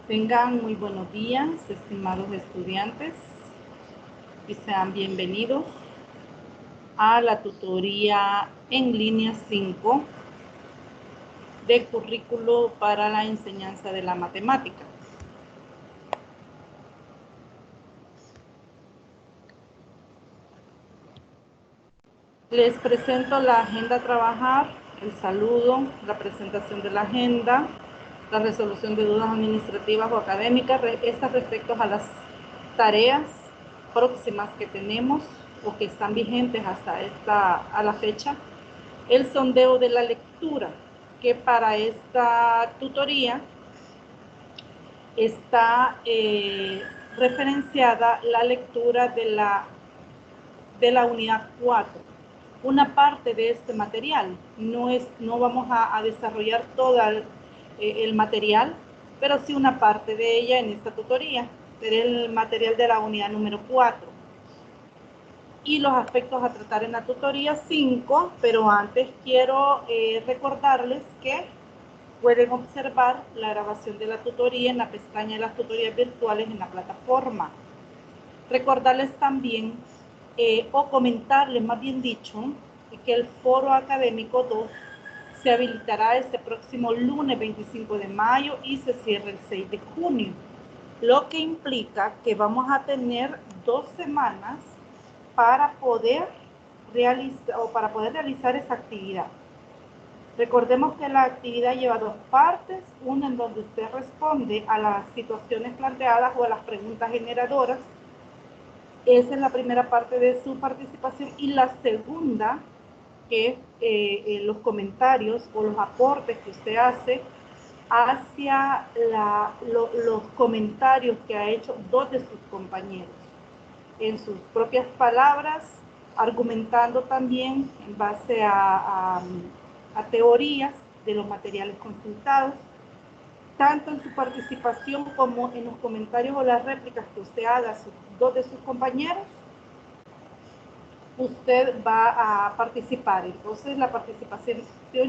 Tengan muy buenos días, estimados estudiantes, y sean bienvenidos a la tutoría en línea 5 de currículo para la enseñanza de la matemática. Les presento la agenda a trabajar, el saludo, la presentación de la agenda, la resolución de dudas administrativas o académicas, estas respecto a las tareas próximas que tenemos o que están vigentes hasta la fecha, el sondeo de la lectura, que para esta tutoría está referenciada la lectura de la unidad 4. Una parte de este material, no vamos a desarrollar todo el material, pero sí una parte de ella en esta tutoría. Será el material de la unidad número 4. Y los aspectos a tratar en la tutoría 5, pero antes quiero recordarles que pueden observar la grabación de la tutoría en la pestaña de las tutorías virtuales en la plataforma. Recordarles también, o comentarles más bien dicho, que el foro académico 2 se habilitará este próximo lunes 25 de mayo y se cierra el 6 de junio, lo que implica que vamos a tener 2 semanas para poder realizar esa actividad. Recordemos que la actividad lleva 2 partes, una en donde usted responde a las situaciones planteadas o a las preguntas generadoras. Esa es la primera parte de su participación, y la segunda, que es los comentarios o los aportes que usted hace hacia los comentarios que ha hecho 2 de sus compañeros, en sus propias palabras, argumentando también en base a teorías de los materiales consultados, tanto en su participación como en los comentarios o las réplicas que usted haga a 2 de sus compañeros. Usted va a participar. Entonces la participación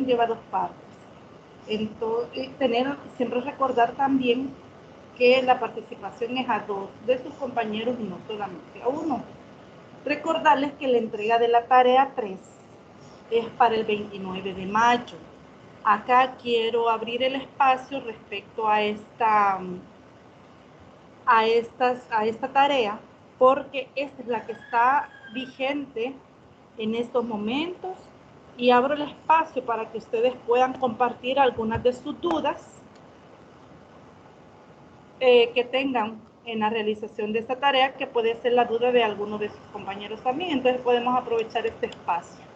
lleva 2 partes. Entonces, siempre recordar también que la participación es a 2 de sus compañeros y no solamente a 1. Recordarles que la entrega de la tarea 3 es para el 29 de mayo. Acá quiero abrir el espacio respecto a esta tarea, porque esta es la que está vigente en estos momentos, y abro el espacio para que ustedes puedan compartir algunas de sus dudas que tengan en la realización de esta tarea, que puede ser la duda de alguno de sus compañeros también. Entonces podemos aprovechar este espacio.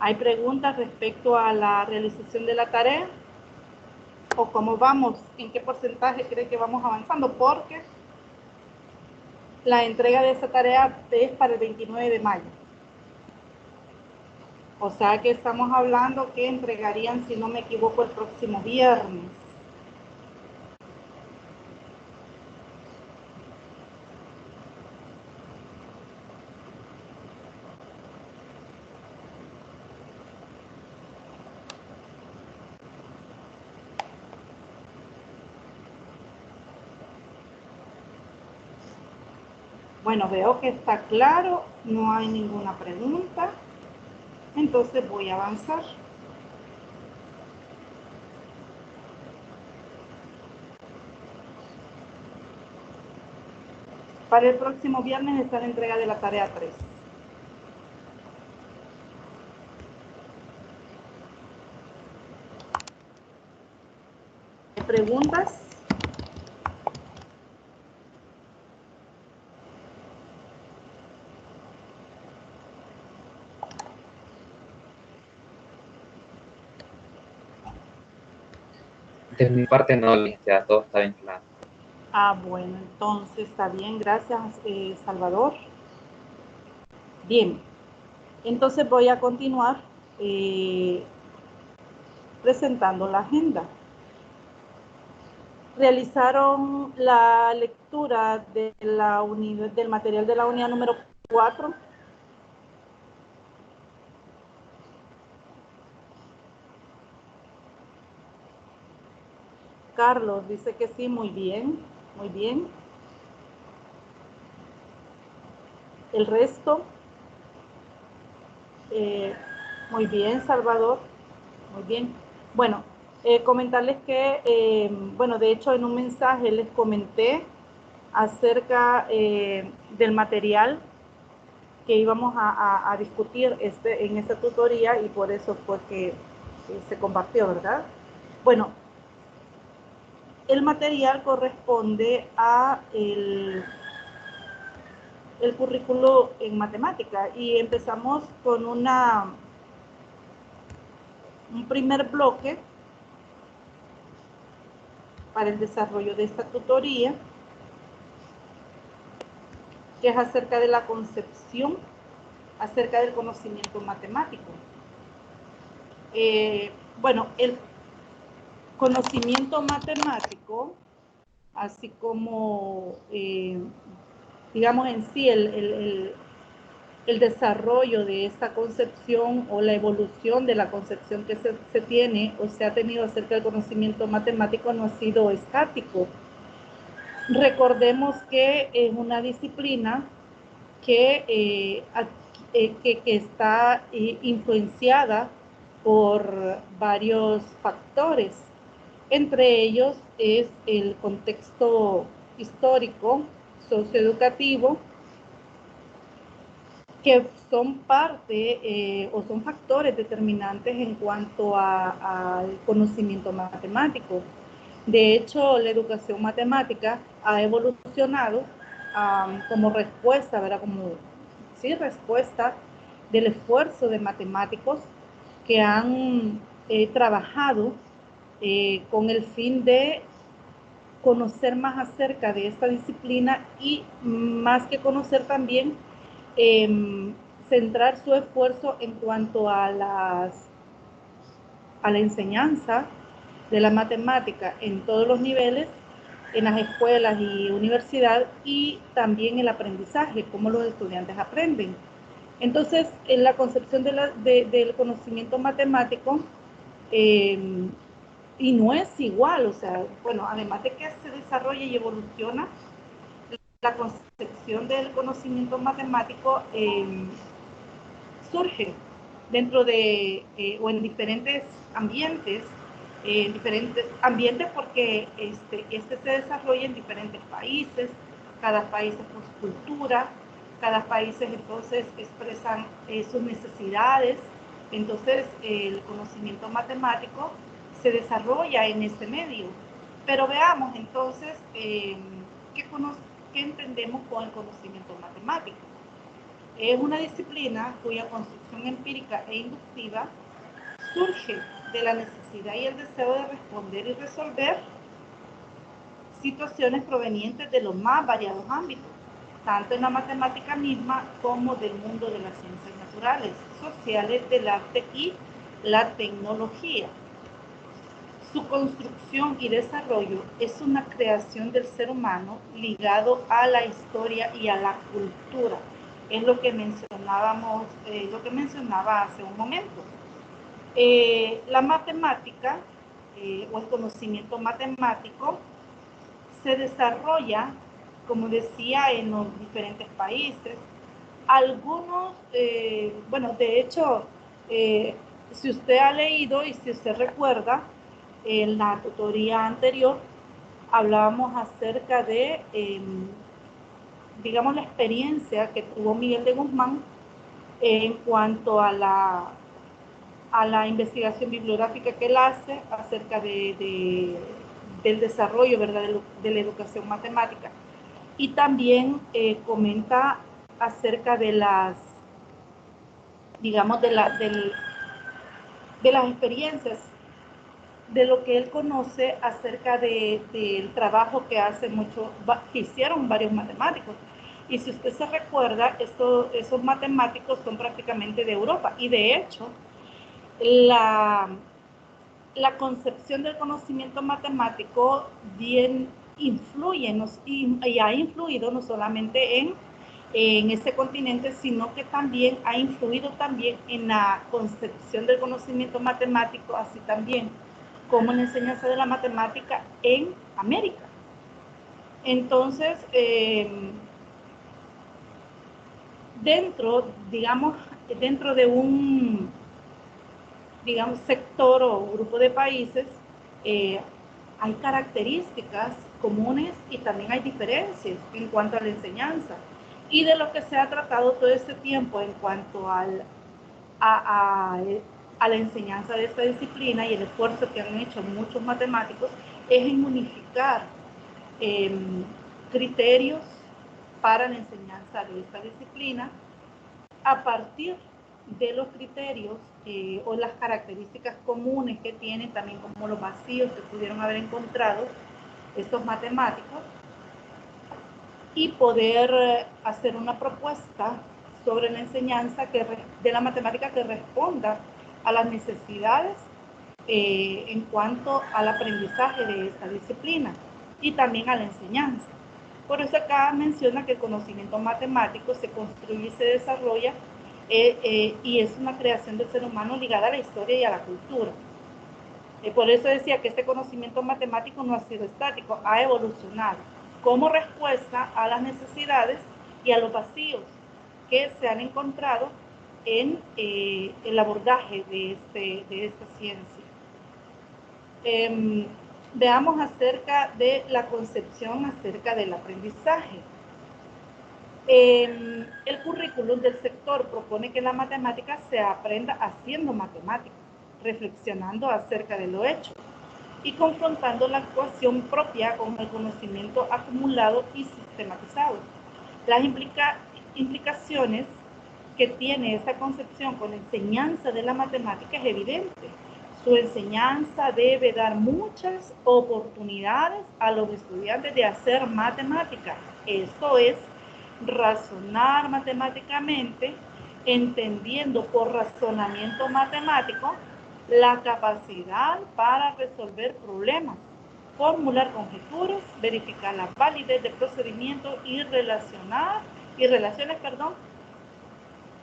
¿Hay preguntas respecto a la realización de la tarea? ¿O cómo vamos? ¿En qué porcentaje cree que vamos avanzando? Porque la entrega de esta tarea es para el 29 de mayo. O sea que estamos hablando que entregarían, si no me equivoco, el próximo viernes. Bueno, veo que está claro, no hay ninguna pregunta. Entonces voy a avanzar. Para el próximo viernes está la entrega de la tarea 3. ¿Preguntas? De mi parte no, ya todo está bien claro. Bueno, entonces está bien, gracias, Salvador. Bien, entonces voy a continuar presentando la agenda. Realizaron la lectura de del material de la unidad número 4. Carlos dice que sí, muy bien, muy bien. El resto, muy bien, Salvador, muy bien. Bueno, comentarles que, bueno, de hecho en un mensaje les comenté acerca del material que íbamos a discutir en esta tutoría y por eso fue que se compartió, ¿verdad? Bueno, el material corresponde a el currículo en matemática y empezamos con un primer bloque para el desarrollo de esta tutoría, que es acerca de la concepción, acerca del conocimiento matemático. Bueno, el conocimiento matemático, así como, digamos en sí, el desarrollo de esta concepción o la evolución de la concepción que se tiene o se ha tenido acerca del conocimiento matemático no ha sido estático. Recordemos que es una disciplina que está influenciada por varios factores. Entre ellos es el contexto histórico, socioeducativo, que son parte o son factores determinantes en cuanto al conocimiento matemático. De hecho, la educación matemática ha evolucionado como respuesta, ¿verdad? Como, sí, respuesta del esfuerzo de matemáticos que han trabajado con el fin de conocer más acerca de esta disciplina y más que conocer también centrar su esfuerzo en cuanto a la enseñanza de la matemática en todos los niveles, en las escuelas y universidades, y también el aprendizaje, cómo los estudiantes aprenden. Entonces, en la concepción del conocimiento matemático, y no es igual, o sea, bueno, además de que se desarrolla y evoluciona, la concepción del conocimiento matemático surge dentro de o en diferentes ambientes porque este se desarrolla en diferentes países, cada país con su cultura, cada país entonces expresan sus necesidades, entonces el conocimiento matemático se desarrolla en este medio. Pero veamos entonces qué entendemos con el conocimiento matemático. Es una disciplina cuya construcción empírica e inductiva surge de la necesidad y el deseo de responder y resolver situaciones provenientes de los más variados ámbitos, tanto en la matemática misma como del mundo de las ciencias naturales, sociales, del arte y la tecnología. Su construcción y desarrollo es una creación del ser humano ligado a la historia y a la cultura. Es lo que mencionábamos, lo que mencionaba hace un momento. La matemática o el conocimiento matemático se desarrolla, como decía, en los diferentes países. Algunos, bueno, de hecho, si usted ha leído y si usted recuerda, en la tutoría anterior hablábamos acerca de, digamos, la experiencia que tuvo Miguel de Guzmán en cuanto a la investigación bibliográfica que él hace acerca del desarrollo, ¿verdad?, de la educación matemática. Y también comenta acerca de las, digamos, de las experiencias, de lo que él conoce acerca del trabajo que que hicieron varios matemáticos. Y si usted se recuerda, esos matemáticos son prácticamente de Europa. Y de hecho, la concepción del conocimiento matemático bien influye y ha influido no solamente en este continente, sino que también ha influido también en la concepción del conocimiento matemático, así también como en la enseñanza de la matemática en América. Entonces, dentro de un, sector o grupo de países, hay características comunes y también hay diferencias en cuanto a la enseñanza. Y de lo que se ha tratado todo este tiempo en cuanto a la enseñanza de esta disciplina y el esfuerzo que han hecho muchos matemáticos es en unificar criterios para la enseñanza de esta disciplina a partir de los criterios o las características comunes que tienen, también como los vacíos que pudieron haber encontrado estos matemáticos, y poder hacer una propuesta sobre la enseñanza de la matemática que responda a las necesidades en cuanto al aprendizaje de esta disciplina y también a la enseñanza. Por eso acá menciona que el conocimiento matemático se construye y se desarrolla y es una creación del ser humano ligada a la historia y a la cultura. Por eso decía que este conocimiento matemático no ha sido estático, ha evolucionado como respuesta a las necesidades y a los vacíos que se han encontrado en el abordaje de esta ciencia. Veamos acerca de la concepción acerca del aprendizaje. El currículum del sector propone que la matemática se aprenda haciendo matemáticas, reflexionando acerca de lo hecho y confrontando la actuación propia con el conocimiento acumulado y sistematizado. Las implicaciones que tiene esta concepción con la enseñanza de la matemática es evidente. Su enseñanza debe dar muchas oportunidades a los estudiantes de hacer matemática. Esto es, razonar matemáticamente, entendiendo por razonamiento matemático la capacidad para resolver problemas, formular conjeturas, verificar la validez de procedimientos y relaciones,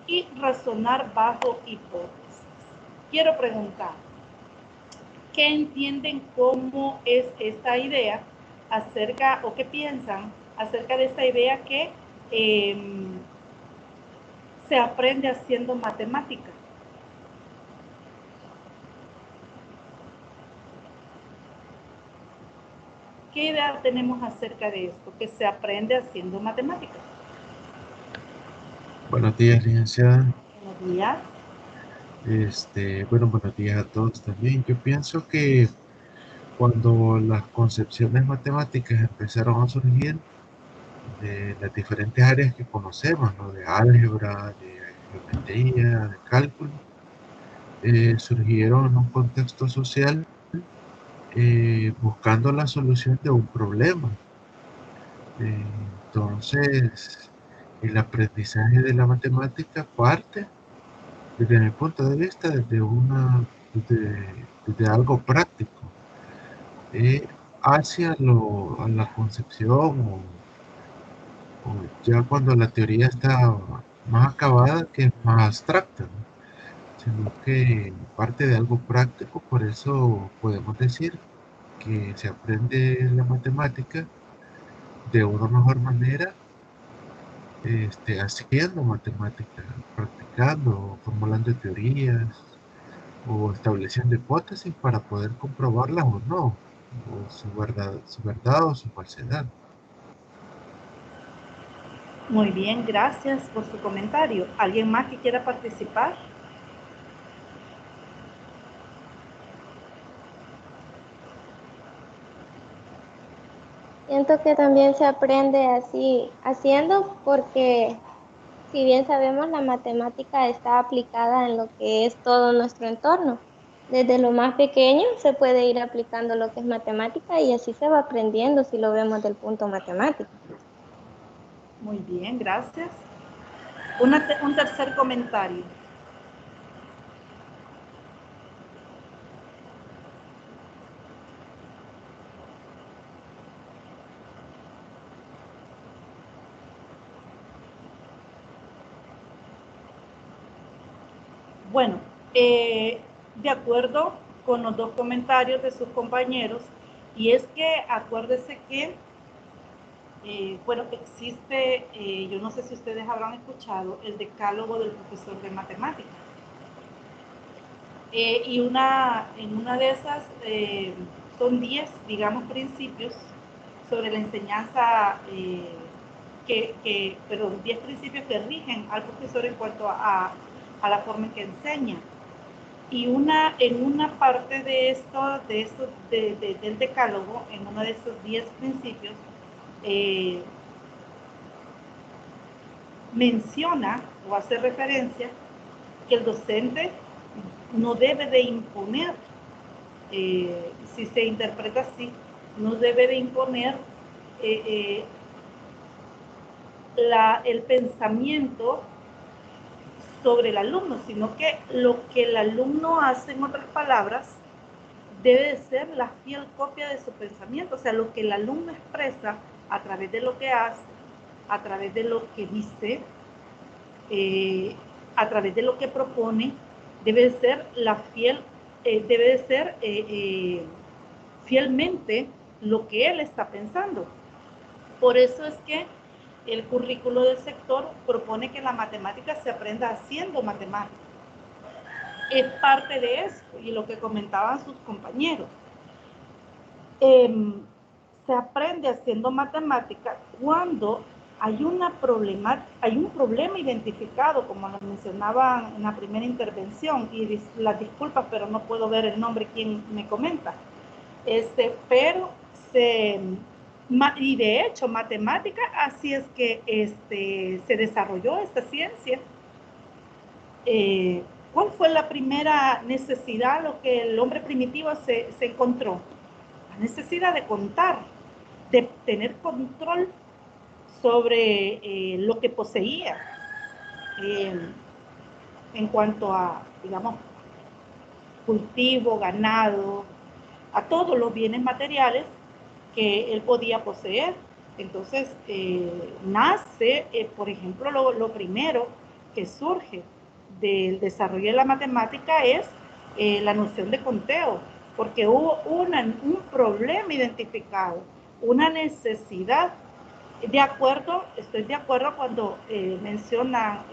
y razonar bajo hipótesis. Quiero preguntar, ¿qué entienden cómo es esta idea acerca, o qué piensan acerca de esta idea que se aprende haciendo matemática? ¿Qué idea tenemos acerca de esto, que se aprende haciendo matemáticas? Buenos días, licenciada. Buenos días. Bueno, buenos días a todos también. Yo pienso que cuando las concepciones matemáticas empezaron a surgir de las diferentes áreas que conocemos, ¿no? De álgebra, de geometría, de cálculo, surgieron en un contexto social buscando la solución de un problema. Entonces, el aprendizaje de la matemática parte, desde mi punto de vista, desde algo práctico, hacia a la concepción o ya cuando la teoría está más acabada, que es más abstracta, ¿no? Sino que parte de algo práctico. Por eso podemos decir que se aprende la matemática de una mejor manera, haciendo matemática, practicando, formulando teorías o estableciendo hipótesis para poder comprobarlas o no, o su verdad o su falsedad. Muy bien, gracias por su comentario. ¿Alguien más que quiera participar? Siento que también se aprende así haciendo, porque si bien sabemos, la matemática está aplicada en lo que es todo nuestro entorno. Desde lo más pequeño se puede ir aplicando lo que es matemática y así se va aprendiendo si lo vemos del punto matemático. Muy bien, gracias. Un tercer comentario. Bueno, de acuerdo con los dos comentarios de sus compañeros, y es que acuérdese que, bueno, existe, yo no sé si ustedes habrán escuchado, el decálogo del profesor de matemáticas. Y en una de esas son 10, digamos, principios sobre la enseñanza, perdón, 10 principios que rigen al profesor en cuanto a la forma en que enseña. Y en una parte de esto del decálogo, en uno de esos 10 principios, menciona o hace referencia que el docente no debe de imponer, si se interpreta así, no debe de imponer el pensamiento sobre el alumno, sino que lo que el alumno hace, en otras palabras, debe de ser la fiel copia de su pensamiento. O sea, lo que el alumno expresa a través de lo que hace, a través de lo que dice, a través de lo que propone, debe de ser fielmente lo que él está pensando. Por eso es que el currículo del sector propone que la matemática se aprenda haciendo matemáticas. Es parte de eso, y lo que comentaban sus compañeros. Se aprende haciendo matemática cuando hay un problema identificado, como lo mencionaban en la primera intervención, y las disculpas, pero no puedo ver el nombre quien me comenta. Pero y de hecho, matemática, así es que se desarrolló esta ciencia. ¿Cuál fue la primera necesidad, lo que el hombre primitivo se encontró? La necesidad de contar, de tener control sobre lo que poseía en cuanto a, digamos, cultivo, ganado, a todos los bienes materiales que él podía poseer. Entonces, nace, por ejemplo, lo primero que surge del desarrollo de la matemática es la noción de conteo, porque hubo un problema identificado, una necesidad. Estoy de acuerdo cuando menciona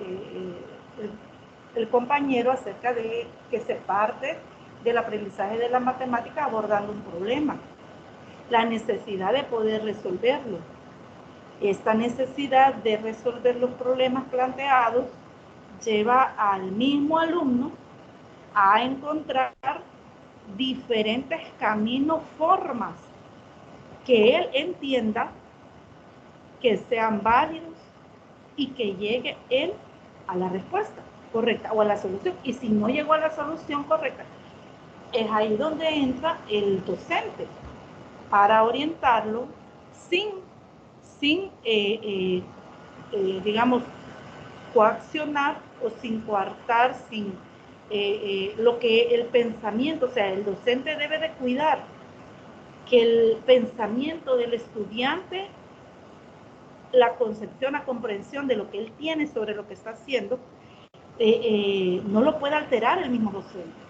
el compañero acerca de que se parte del aprendizaje de la matemática abordando un problema, la necesidad de poder resolverlo. Esta necesidad de resolver los problemas planteados lleva al mismo alumno a encontrar diferentes caminos, formas que él entienda que sean válidos y que llegue él a la respuesta correcta o a la solución. Y si no llegó a la solución correcta, es ahí donde entra el docente para orientarlo sin digamos, coaccionar o sin coartar, sin lo que el pensamiento, o sea, el docente debe de cuidar que el pensamiento del estudiante, la concepción, la comprensión de lo que él tiene sobre lo que está haciendo, no lo puede alterar el mismo docente.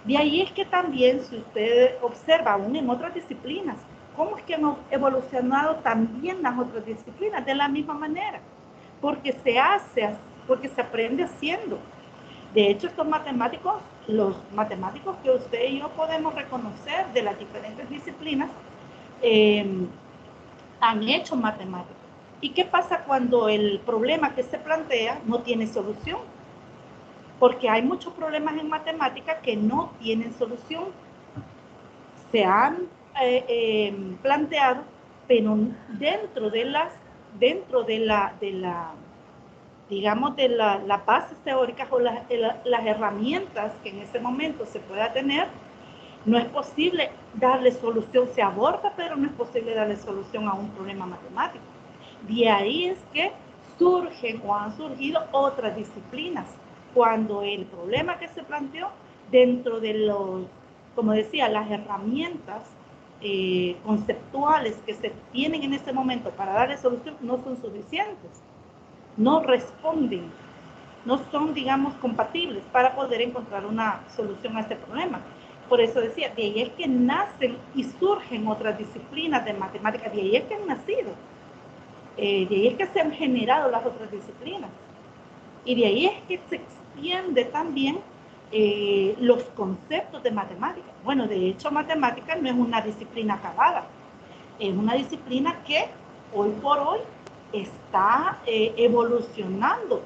De ahí es que también, si usted observa aún en otras disciplinas, cómo es que han evolucionado también las otras disciplinas de la misma manera, porque se aprende haciendo. De hecho, los matemáticos que usted y yo podemos reconocer de las diferentes disciplinas, han hecho matemáticas. ¿Y qué pasa cuando el problema que se plantea no tiene solución? Porque hay muchos problemas en matemática que no tienen solución. Se han planteado, pero dentro de las bases teóricas o las herramientas que en ese momento se pueda tener, no es posible darle solución. Se aborda, pero no es posible darle solución a un problema matemático. De ahí es que surgen o han surgido otras disciplinas, cuando el problema que se planteó dentro de como decía, las herramientas conceptuales que se tienen en ese momento para darle solución no son suficientes, no responden no son, digamos, compatibles para poder encontrar una solución a este problema. Por eso decía, de ahí es que nacen y surgen otras disciplinas de matemáticas, de ahí es que han nacido, de ahí es que se han generado las otras disciplinas. Y de ahí es que se extiende también los conceptos de matemáticas. Bueno, de hecho, matemáticas no es una disciplina acabada, es una disciplina que hoy por hoy está evolucionando.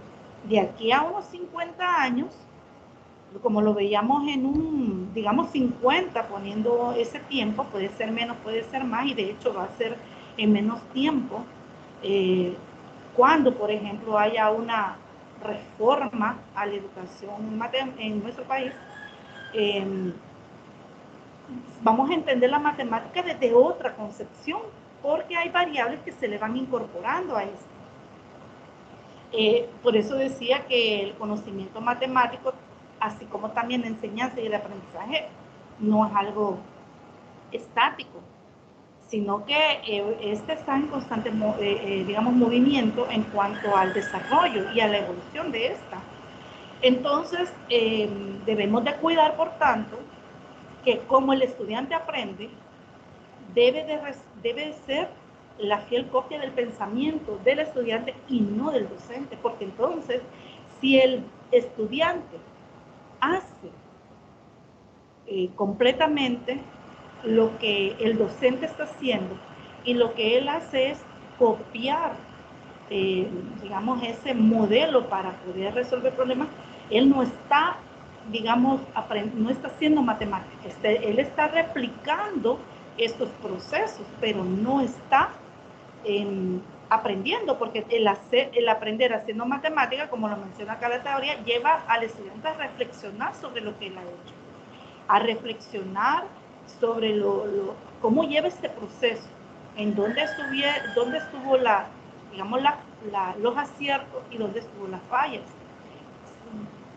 De aquí a unos 50 años, como lo veíamos en un, digamos, 50, poniendo ese tiempo, puede ser menos, puede ser más, y de hecho va a ser en menos tiempo, cuando, por ejemplo, haya una reforma a la educación en nuestro país, vamos a entender la matemática desde otra concepción, porque hay variables que se le van incorporando a esto. Por eso decía que el conocimiento matemático, así como también la enseñanza y el aprendizaje, no es algo estático, sino que este está en constante, digamos, movimiento en cuanto al desarrollo y a la evolución de esta. Entonces, debemos de cuidar, por tanto, que como el estudiante aprende, debe ser la fiel copia del pensamiento del estudiante y no del docente, porque entonces, si el estudiante hace completamente lo que el docente está haciendo y lo que él hace es copiar, digamos, ese modelo para poder resolver problemas, él no está, digamos, no está haciendo matemáticas, él está replicando estos procesos, pero no está aprendiendo, porque el aprender haciendo matemática, como lo menciona acá la teoría, lleva al estudiante a reflexionar sobre lo que él ha hecho, a reflexionar sobre cómo lleva este proceso, en dónde estuvo digamos, los aciertos y dónde estuvo las fallas.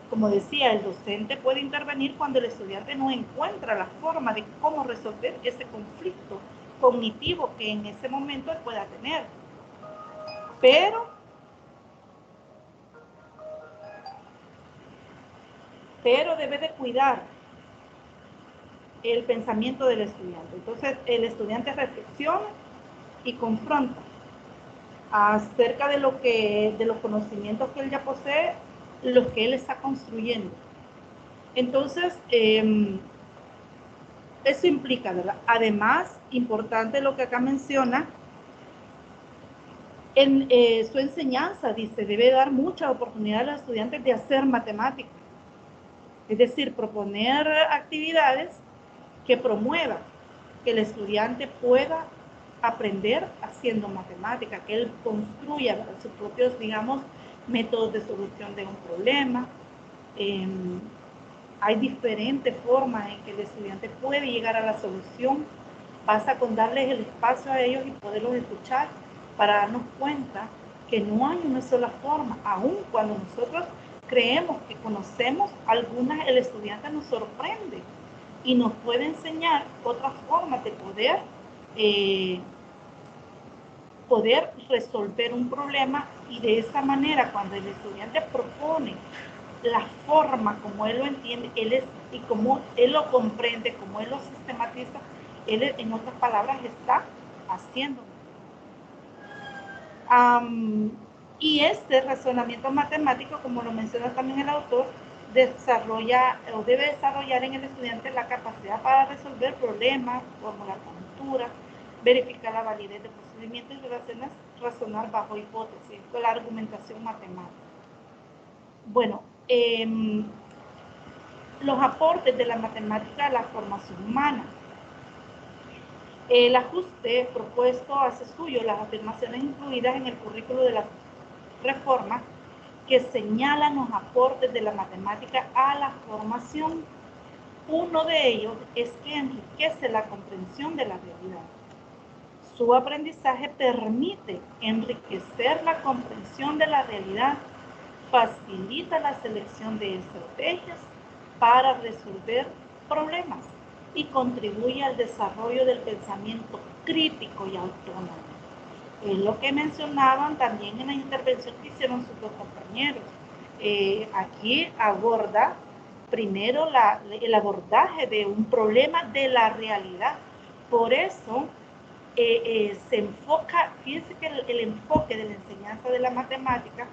Como decía, el docente puede intervenir cuando el estudiante no encuentra la forma de cómo resolver ese conflicto cognitivo que en ese momento él pueda tener. Pero debe de cuidar el pensamiento del estudiante. Entonces, el estudiante reflexiona y confronta acerca de los conocimientos que él ya posee, los que él está construyendo. Entonces, eso implica, ¿verdad? Además, importante lo que acá menciona, en su enseñanza, dice, debe dar mucha oportunidad a los estudiantes de hacer matemáticas. Es decir, proponer actividades que promuevan que el estudiante pueda aprender haciendo matemática, que él construya sus propios, digamos, métodos de solución de un problema. Hay diferentes formas en que el estudiante puede llegar a la solución. Basta con darles el espacio a ellos y poderlos escuchar para darnos cuenta que no hay una sola forma. Aun cuando nosotros creemos que conocemos algunas, el estudiante nos sorprende y nos puede enseñar otras formas de poder resolver un problema, y de esa manera, cuando el estudiante propone la forma como él lo entiende, y como él lo comprende, como él lo sistematiza, él, en otras palabras, está haciendo. Y este razonamiento matemático, como lo menciona también el autor, desarrolla o debe desarrollar en el estudiante la capacidad para resolver problemas, formular conjeturas, verificar la validez de procedimientos y razonar bajo hipótesis. Esto es la argumentación matemática. Bueno, los aportes de la matemática a la formación humana. El ajuste propuesto hace suyo las afirmaciones incluidas en el currículo de la reforma que señalan los aportes de la matemática a la formación. Uno de ellos es que enriquece la comprensión de la realidad. Su aprendizaje permite enriquecer la comprensión de la realidad, facilita la selección de estrategias para resolver problemas y contribuye al desarrollo del pensamiento crítico y autónomo. Es lo que mencionaban también en la intervención que hicieron sus dos compañeros. aquí aborda primero el abordaje de un problema de la realidad. Por eso se enfoca, fíjense que el enfoque de la enseñanza de la matemática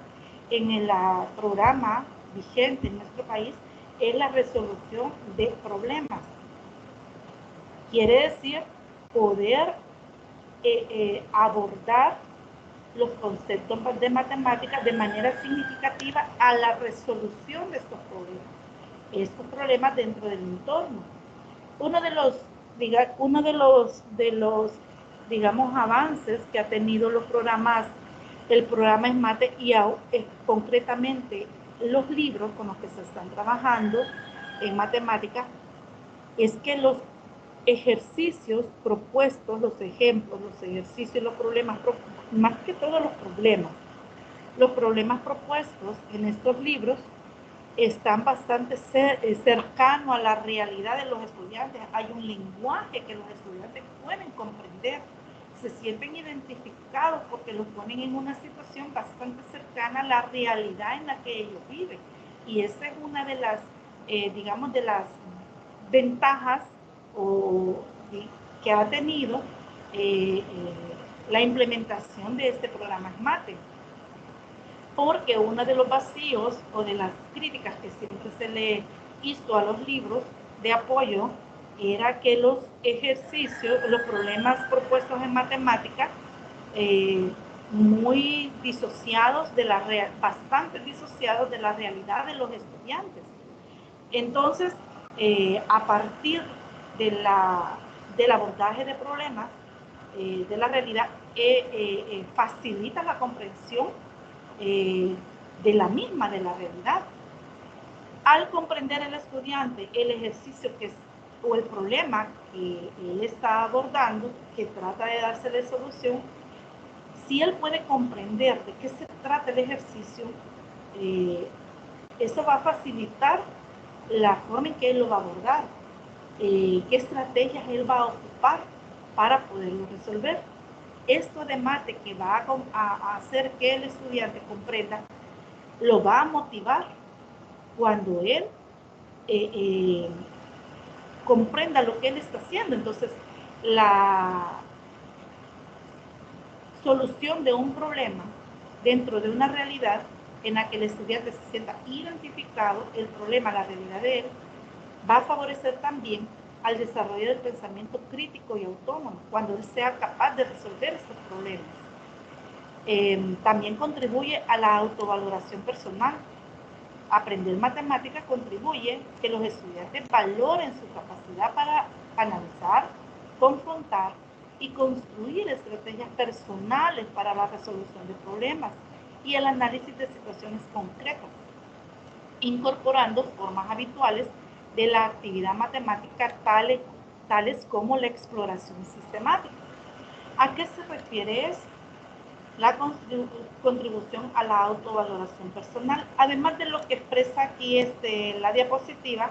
en el programa vigente en nuestro país es la resolución de problemas. Quiere decir poder abordar los conceptos de matemáticas de manera significativa a la resolución de estos problemas dentro del entorno. Uno de los digamos, avances que ha tenido el programa SMATE y concretamente los libros con los que se están trabajando en matemáticas, es que los ejercicios propuestos, los ejemplos, los ejercicios, los problemas, más que todo los problemas propuestos en estos libros están bastante cercanos a la realidad de los estudiantes. Hay un lenguaje que los estudiantes pueden comprender, se sienten identificados porque los ponen en una situación bastante cercana a la realidad en la que ellos viven. Y esa es una de las, digamos, de las ventajas que ha tenido la implementación de este programa SMATE. Porque uno de los vacíos o de las críticas que siempre se le hizo a los libros de apoyo era que los ejercicios, los problemas propuestos en matemáticas, muy disociados bastante disociados de la realidad de los estudiantes. Entonces, a partir del abordaje de problemas de la realidad, facilita la comprensión de la realidad. Al comprender el estudiante el ejercicio o el problema que él está abordando, que trata de dársele solución, si él puede comprender de qué se trata el ejercicio, eso va a facilitar la forma en que él lo va a abordar, qué estrategias él va a ocupar para poderlo resolver. Esto de mate que va a hacer que el estudiante comprenda, lo va a motivar cuando él comprenda lo que él está haciendo. Entonces, la solución de un problema dentro de una realidad en la que el estudiante se sienta identificado, el problema, la realidad de él, va a favorecer también al desarrollo del pensamiento crítico y autónomo, cuando él sea capaz de resolver estos problemas. También contribuye a la autovaloración personal. Aprender matemática contribuye que los estudiantes valoren su capacidad para analizar, confrontar y construir estrategias personales para la resolución de problemas y el análisis de situaciones concretas, incorporando formas habituales de la actividad matemática tales como la exploración sistemática. ¿A qué se refiere eso? La contribución a la autovaloración personal, además de lo que expresa aquí la diapositiva,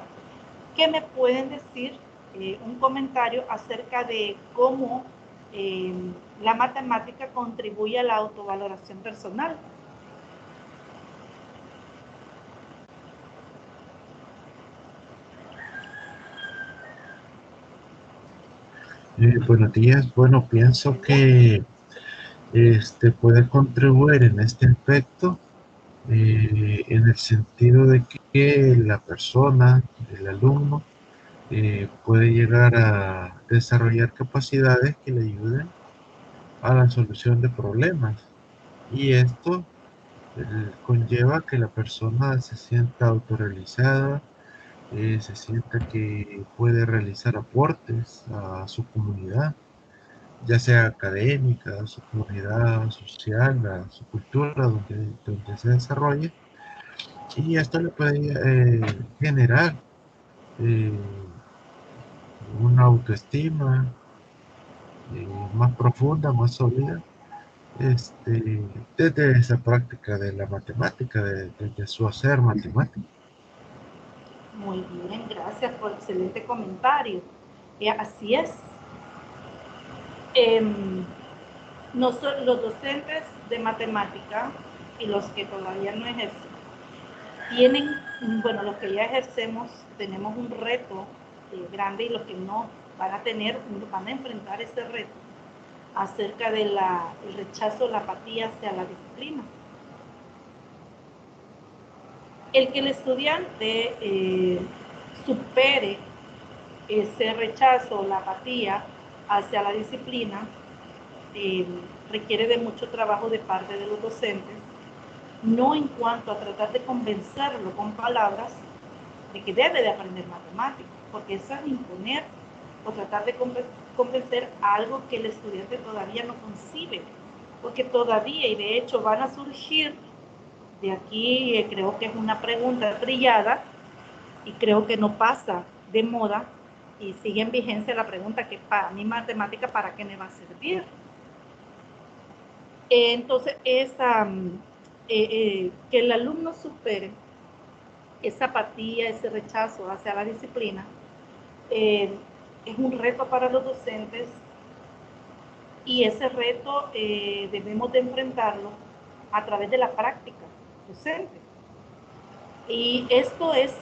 que me pueden decir un comentario acerca de cómo la matemática contribuye a la autovaloración personal. Buenos días. Bueno, pienso que puede contribuir en este aspecto en el sentido de que la persona, el alumno, puede llegar a desarrollar capacidades que le ayuden a la solución de problemas. Y esto conlleva que la persona se sienta autorrealizada, se sienta que puede realizar aportes a su comunidad, ya sea académica, a su comunidad social, a su cultura, donde se desarrolle. Y esto le puede generar eh, una autoestima más profunda, más sólida, desde esa práctica de la matemática, desde su hacer matemático. Muy bien, gracias por el excelente comentario. Así es. Los docentes de matemática y los que todavía no ejercen, tienen, bueno, los que ya ejercemos, tenemos un reto grande, y los que no van a enfrentar ese reto acerca del rechazo, la apatía hacia la disciplina. El que el estudiante supere ese rechazo, la apatía hacia la disciplina, requiere de mucho trabajo de parte de los docentes, no en cuanto a tratar de convencerlo con palabras de que debe de aprender matemáticas, porque eso es imponer o tratar de convencer algo que el estudiante todavía no concibe, porque todavía, y de hecho van a surgir de aquí, creo que es una pregunta trillada y creo que no pasa de moda y sigue en vigencia la pregunta que para mí matemática, ¿para qué me va a servir? Entonces, que el alumno supere esa apatía, ese rechazo hacia la disciplina, es un reto para los docentes, y ese reto debemos de enfrentarlo a través de la práctica docente. Y esto es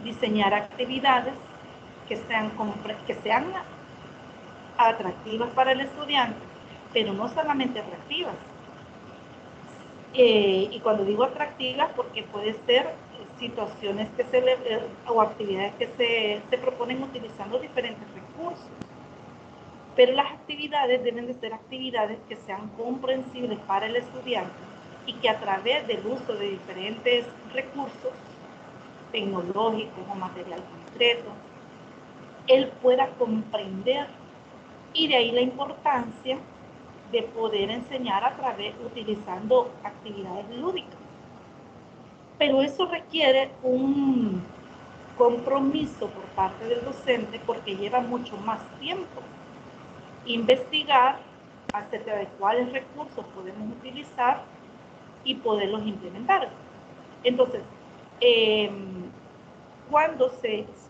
diseñar actividades que sean atractivas para el estudiante, pero no solamente atractivas. Y cuando digo atractivas, porque puede ser situaciones o actividades que se proponen utilizando diferentes recursos. Pero las actividades deben de ser actividades que sean comprensibles para el estudiante y que a través del uso de diferentes recursos tecnológicos o material concreto, él pueda comprender, y de ahí la importancia de poder enseñar utilizando actividades lúdicas. Pero eso requiere un compromiso por parte del docente, porque lleva mucho más tiempo investigar acerca de cuáles recursos podemos utilizar y poderlos implementar. Entonces, cuando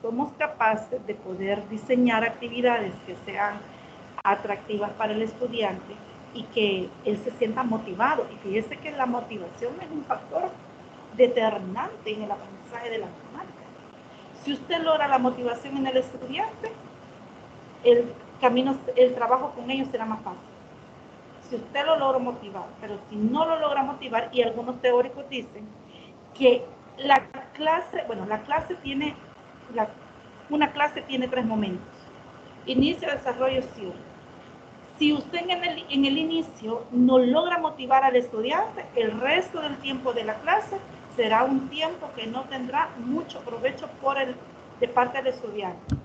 somos capaces de poder diseñar actividades que sean atractivas para el estudiante y que él se sienta motivado, y fíjese que la motivación es un factor determinante en el aprendizaje de la matemática. Si usted logra la motivación en el estudiante, el trabajo con ellos será más fácil. Si usted lo logra motivar, pero si no lo logra motivar, y algunos teóricos dicen que una clase tiene 3 momentos: inicio, desarrollo, cierre. Si usted en el inicio no logra motivar al estudiante, el resto del tiempo de la clase será un tiempo que no tendrá mucho provecho de parte del estudiante.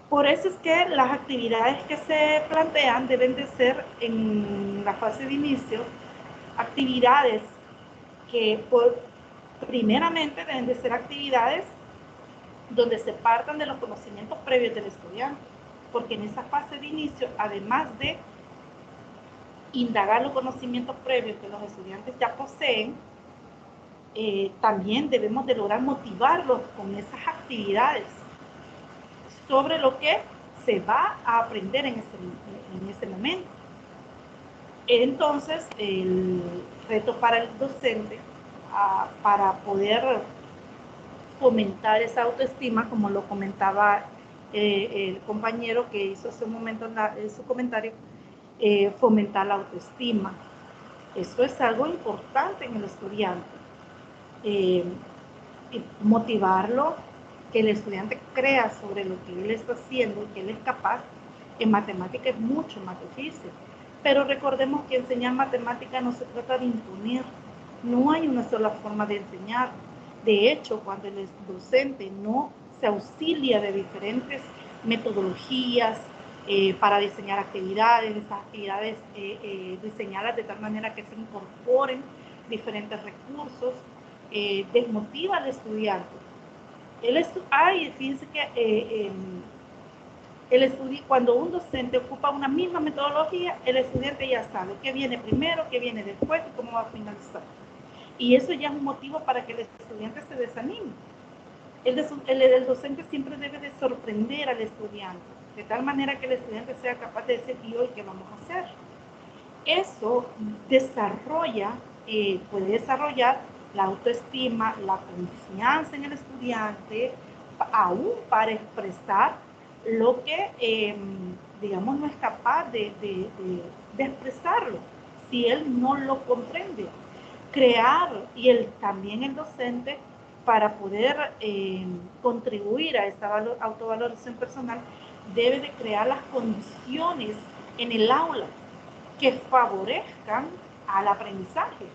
Por eso es que las actividades que se plantean deben de ser en la fase de inicio actividades que primeramente deben de ser actividades donde se partan de los conocimientos previos del estudiante, porque en esa fase de inicio, además de indagar los conocimientos previos que los estudiantes ya poseen, también debemos de lograr motivarlos con esas actividades sobre lo que se va a aprender en ese momento. Entonces, el reto para el docente, para poder fomentar esa autoestima, como lo comentaba el compañero que hizo hace un momento en su comentario, fomentar la autoestima. Eso es algo importante en el estudiante. Motivarlo, que el estudiante crea sobre lo que él está haciendo, que él es capaz. En matemática es mucho más difícil, pero recordemos que enseñar matemática no se trata de imponer, no hay una sola forma de enseñar. De hecho, cuando el docente no se auxilia de diferentes metodologías para diseñar actividades, esas actividades diseñadas de tal manera que se incorporen diferentes recursos, desmotiva al estudiante. Fíjense que cuando un docente ocupa una misma metodología, el estudiante ya sabe qué viene primero, qué viene después y cómo va a finalizar. Y eso ya es un motivo para que el estudiante se desanime. El docente siempre debe de sorprender al estudiante, de tal manera que el estudiante sea capaz de decir, ¿y hoy qué vamos a hacer? Eso puede desarrollar la autoestima, la confianza en el estudiante, aún para expresar lo que, digamos, no es capaz de expresarlo, si él no lo comprende. Crear, y también el docente, para poder contribuir a esta autovaloración personal, debe de crear las condiciones en el aula que favorezcan al aprendizaje.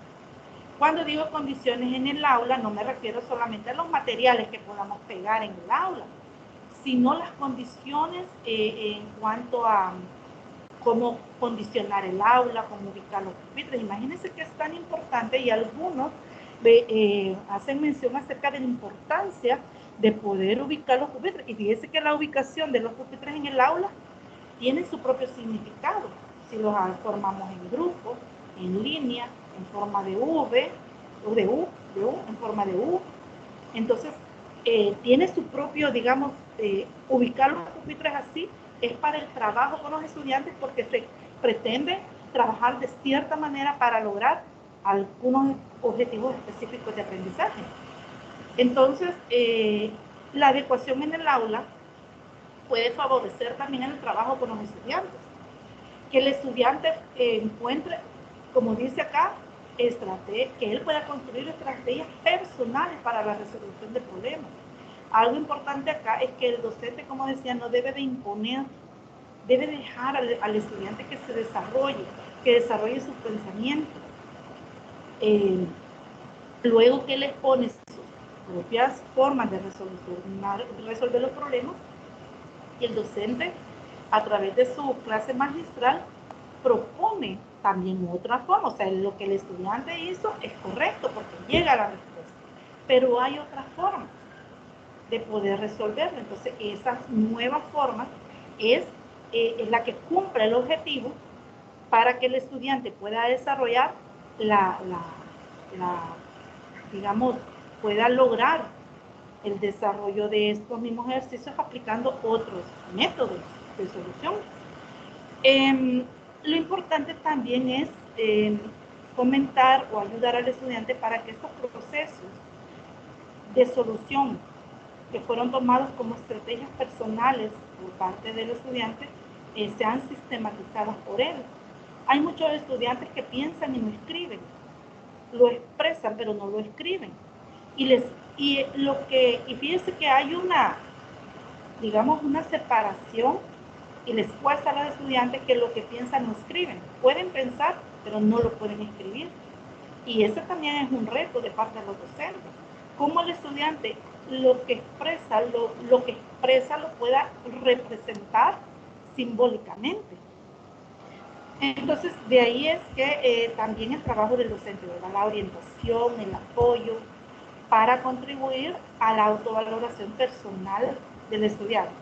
Cuando digo condiciones en el aula, no me refiero solamente a los materiales que podamos pegar en el aula, sino las condiciones en cuanto a cómo condicionar el aula, cómo ubicar los pupitres. Imagínense que es tan importante, y algunos hacen mención acerca de la importancia de poder ubicar los pupitres. Y fíjense que la ubicación de los pupitres en el aula tiene su propio significado. Si los formamos en grupo, en línea, en forma de V, o de U, en forma de U. Entonces, tiene su propio, digamos, ubicar los pupitres así es para el trabajo con los estudiantes, porque se pretende trabajar de cierta manera para lograr algunos objetivos específicos de aprendizaje. Entonces, la adecuación en el aula puede favorecer también el trabajo con los estudiantes. Que el estudiante encuentre, como dice acá, que él pueda construir estrategias personales para la resolución de problemas. Algo importante acá es que el docente, como decía, no debe de imponer, debe dejar al estudiante que se desarrolle, su pensamiento. Luego que él expone sus propias formas de resolver los problemas, y el docente, a través de su clase magistral, propone también otra forma. O sea, lo que el estudiante hizo es correcto porque llega a la respuesta, pero hay otra forma de poder resolverlo. Entonces, esa nueva forma es la que cumple el objetivo para que el estudiante pueda desarrollar digamos, pueda lograr el desarrollo de estos mismos ejercicios aplicando otros métodos de solución. Lo importante también es fomentar o ayudar al estudiante para que estos procesos de solución que fueron tomados como estrategias personales por parte del estudiante sean sistematizadas por él. Hay muchos estudiantes que piensan y no escriben, lo expresan pero no lo escriben. Y fíjense que hay digamos, una separación, y les cuesta a los estudiantes que lo que piensan no escriben. Pueden pensar, pero no lo pueden escribir. Y ese también es un reto de parte de los docentes. Cómo el estudiante lo que expresa lo pueda representar simbólicamente. Entonces, de ahí es que también el trabajo del docente, ¿verdad? La orientación, el apoyo, para contribuir a la autovaloración personal del estudiante.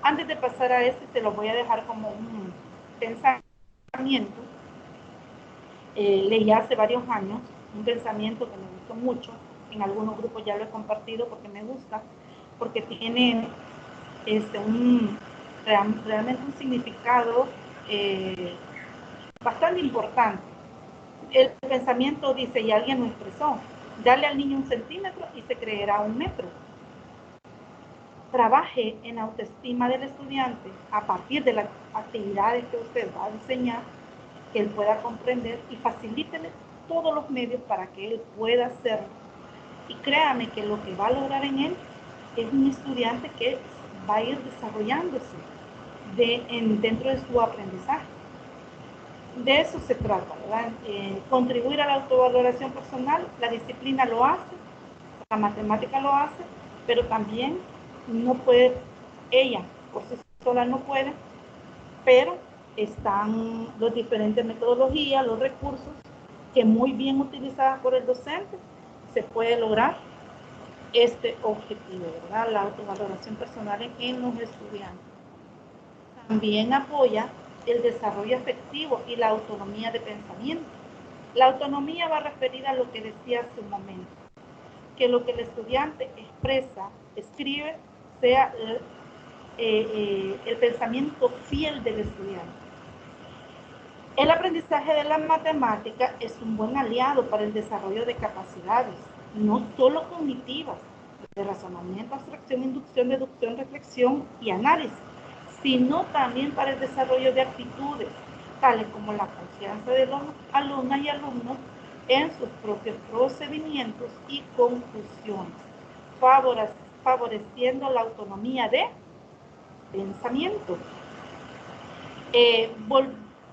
Antes de pasar a este, se lo voy a dejar como un pensamiento. Leí hace varios años un pensamiento que me gustó mucho. En algunos grupos ya lo he compartido porque me gusta, porque tiene realmente un significado bastante importante. El pensamiento dice, y alguien lo expresó: dale al niño 1 centímetro y se creerá 1 metro. Trabaje en autoestima del estudiante a partir de las actividades que usted va a diseñar, que él pueda comprender, y facilítele todos los medios para que él pueda hacerlo. Y créame que lo que va a lograr en él es un estudiante que va a ir desarrollándose dentro de su aprendizaje. De eso se trata, ¿verdad? Contribuir a la autovaloración personal. La disciplina lo hace, la matemática lo hace, pero también no puede, ella por sí sola no puede, pero están las diferentes metodologías, los recursos, que muy bien utilizadas por el docente, se puede lograr este objetivo, ¿verdad? La autovaloración personal en los estudiantes. También apoya el desarrollo afectivo y la autonomía de pensamiento. La autonomía va referida a lo que decía hace un momento, que lo que el estudiante expresa, escribe, sea el pensamiento fiel del estudiante. El aprendizaje de la matemática es un buen aliado para el desarrollo de capacidades no solo cognitivas, de razonamiento, abstracción, inducción, deducción, reflexión y análisis, sino también para el desarrollo de actitudes, tales como la confianza de los alumnas y alumnos en sus propios procedimientos y conclusiones, favoreciendo la autonomía de pensamiento.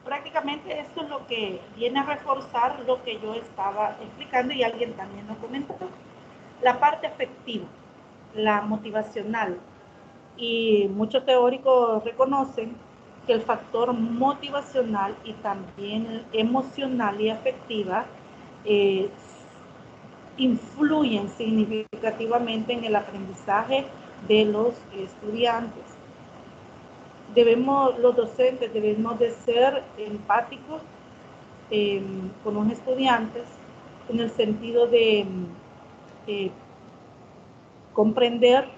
Prácticamente esto es lo que viene a reforzar lo que yo estaba explicando y alguien también lo comentó. La parte afectiva, la motivacional, y muchos teóricos reconocen que el factor motivacional y también emocional y afectiva influyen significativamente en el aprendizaje de los estudiantes. Los docentes debemos de ser empáticos con los estudiantes en el sentido de comprender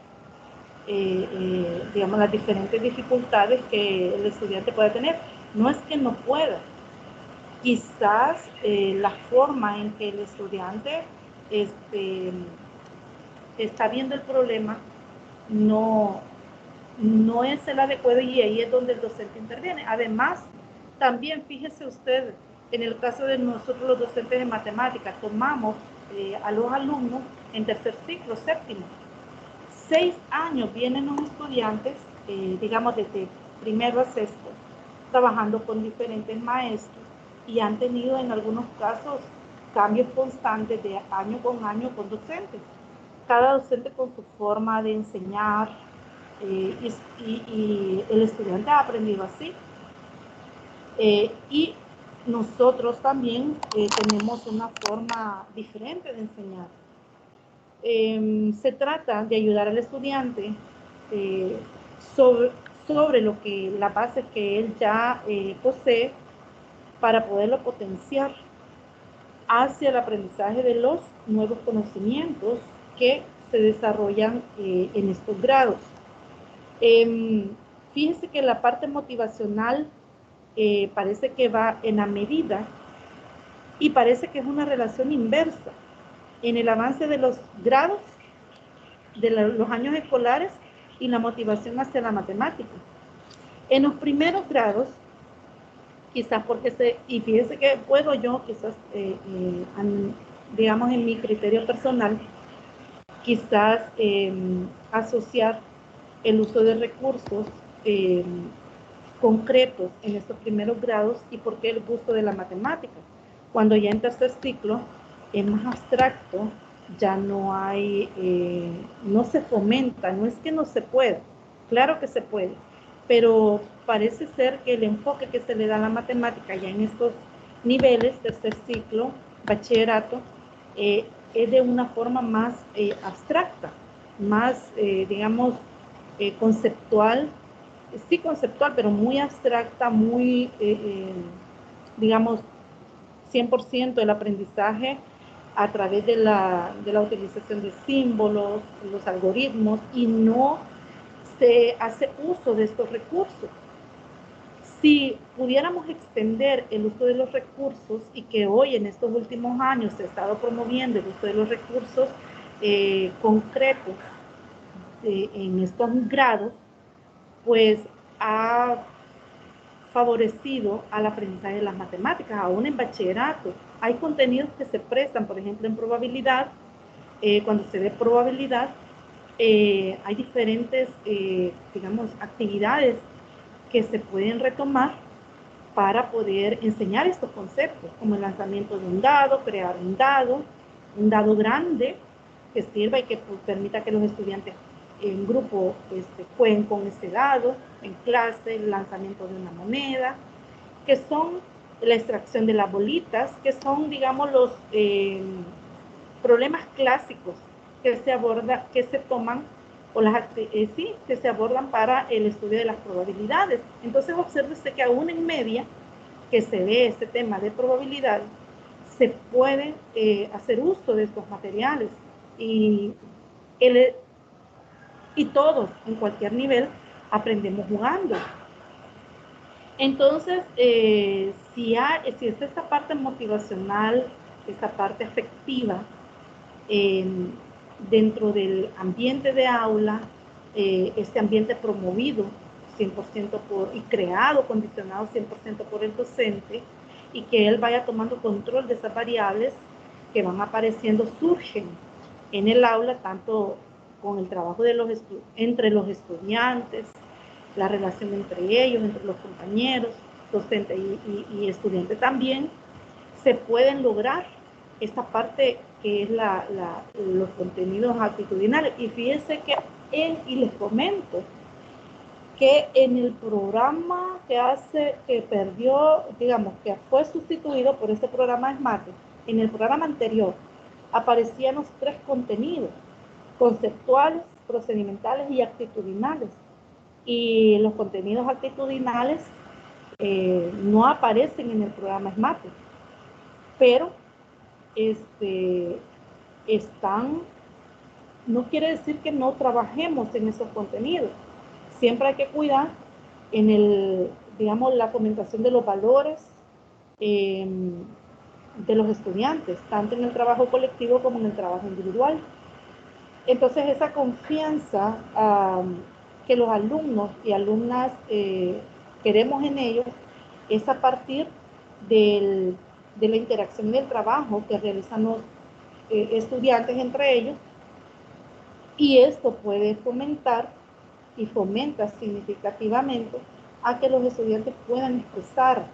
digamos, las diferentes dificultades que el estudiante puede tener. No es que no pueda, quizás la forma en que el estudiante está viendo el problema no es el adecuado, y ahí es donde el docente interviene. Además, también fíjese usted, en el caso de nosotros los docentes de matemáticas, tomamos a los alumnos en tercer ciclo, séptimo. 6 años vienen los estudiantes, digamos desde primero a sexto, trabajando con diferentes maestros y han tenido en algunos casos cambios constantes de año con docentes. Cada docente con su forma de enseñar y el estudiante ha aprendido así. Y nosotros también tenemos una forma diferente de enseñar. Se trata de ayudar al estudiante sobre lo que la base que él ya posee para poderlo potenciar hacia el aprendizaje de los nuevos conocimientos que se desarrollan en estos grados. Fíjense que la parte motivacional parece que va en la medida y parece que es una relación inversa en el avance de los grados de los años escolares y la motivación hacia la matemática. En los primeros grados, quizás y fíjese que puedo yo, quizás, digamos en mi criterio personal, quizás asociar el uso de recursos concretos en estos primeros grados y por qué el gusto de la matemática. Cuando ya en tercer ciclo es más abstracto, ya no hay, no se fomenta, no es que no se pueda, claro que se puede, pero parece ser que el enfoque que se le da a la matemática ya en estos niveles, tercer ciclo, bachillerato, es de una forma más abstracta, más, digamos, conceptual, sí conceptual, pero muy abstracta, muy, digamos, 100% el aprendizaje a través de la utilización de símbolos, los algoritmos, y no se hace uso de estos recursos. Si pudiéramos extender el uso de los recursos, y que hoy en estos últimos años se ha estado promoviendo el uso de los recursos concretos en estos grados, pues ha favorecido al aprendizaje de las matemáticas, aún en bachillerato. Hay contenidos que se prestan, por ejemplo, en probabilidad. Cuando se ve probabilidad, hay diferentes, digamos, actividades que se pueden retomar para poder enseñar estos conceptos, como el lanzamiento de un dado, crear un dado grande que sirva y que permita que los estudiantes en grupo jueguen con ese dado, en clase, el lanzamiento de una moneda, que son la extracción de las bolitas, que son, digamos, los problemas clásicos que se toman, o que se abordan para el estudio de las probabilidades. Entonces, obsérvese que aún en media, que se ve este tema de probabilidad, se puede hacer uso de estos materiales y todos, en cualquier nivel, aprendemos jugando. Entonces, si es esta parte motivacional, esta parte afectiva, dentro del ambiente de aula, este ambiente promovido 100% y creado, condicionado 100% por el docente, y que él vaya tomando control de esas variables que van apareciendo, surgen en el aula, tanto con el trabajo de entre los estudiantes, la relación entre ellos, entre los compañeros, docente y estudiante también, se pueden lograr esta parte que es los contenidos actitudinales. Y fíjense que y les comento que en el programa que perdió, digamos, que fue sustituido por este programa SMATE, en el programa anterior aparecían los 3 contenidos: conceptuales, procedimentales y actitudinales. Y los contenidos actitudinales no aparecen en el programa SMATE, pero están, no quiere decir que no trabajemos en esos contenidos. Siempre hay que cuidar en digamos, la fomentación de los valores de los estudiantes, tanto en el trabajo colectivo como en el trabajo individual. Entonces, esa confianza que los alumnos y alumnas queremos en ellos es a partir de la interacción del trabajo que realizan los estudiantes entre ellos, y esto puede fomentar y fomenta significativamente a que los estudiantes puedan expresar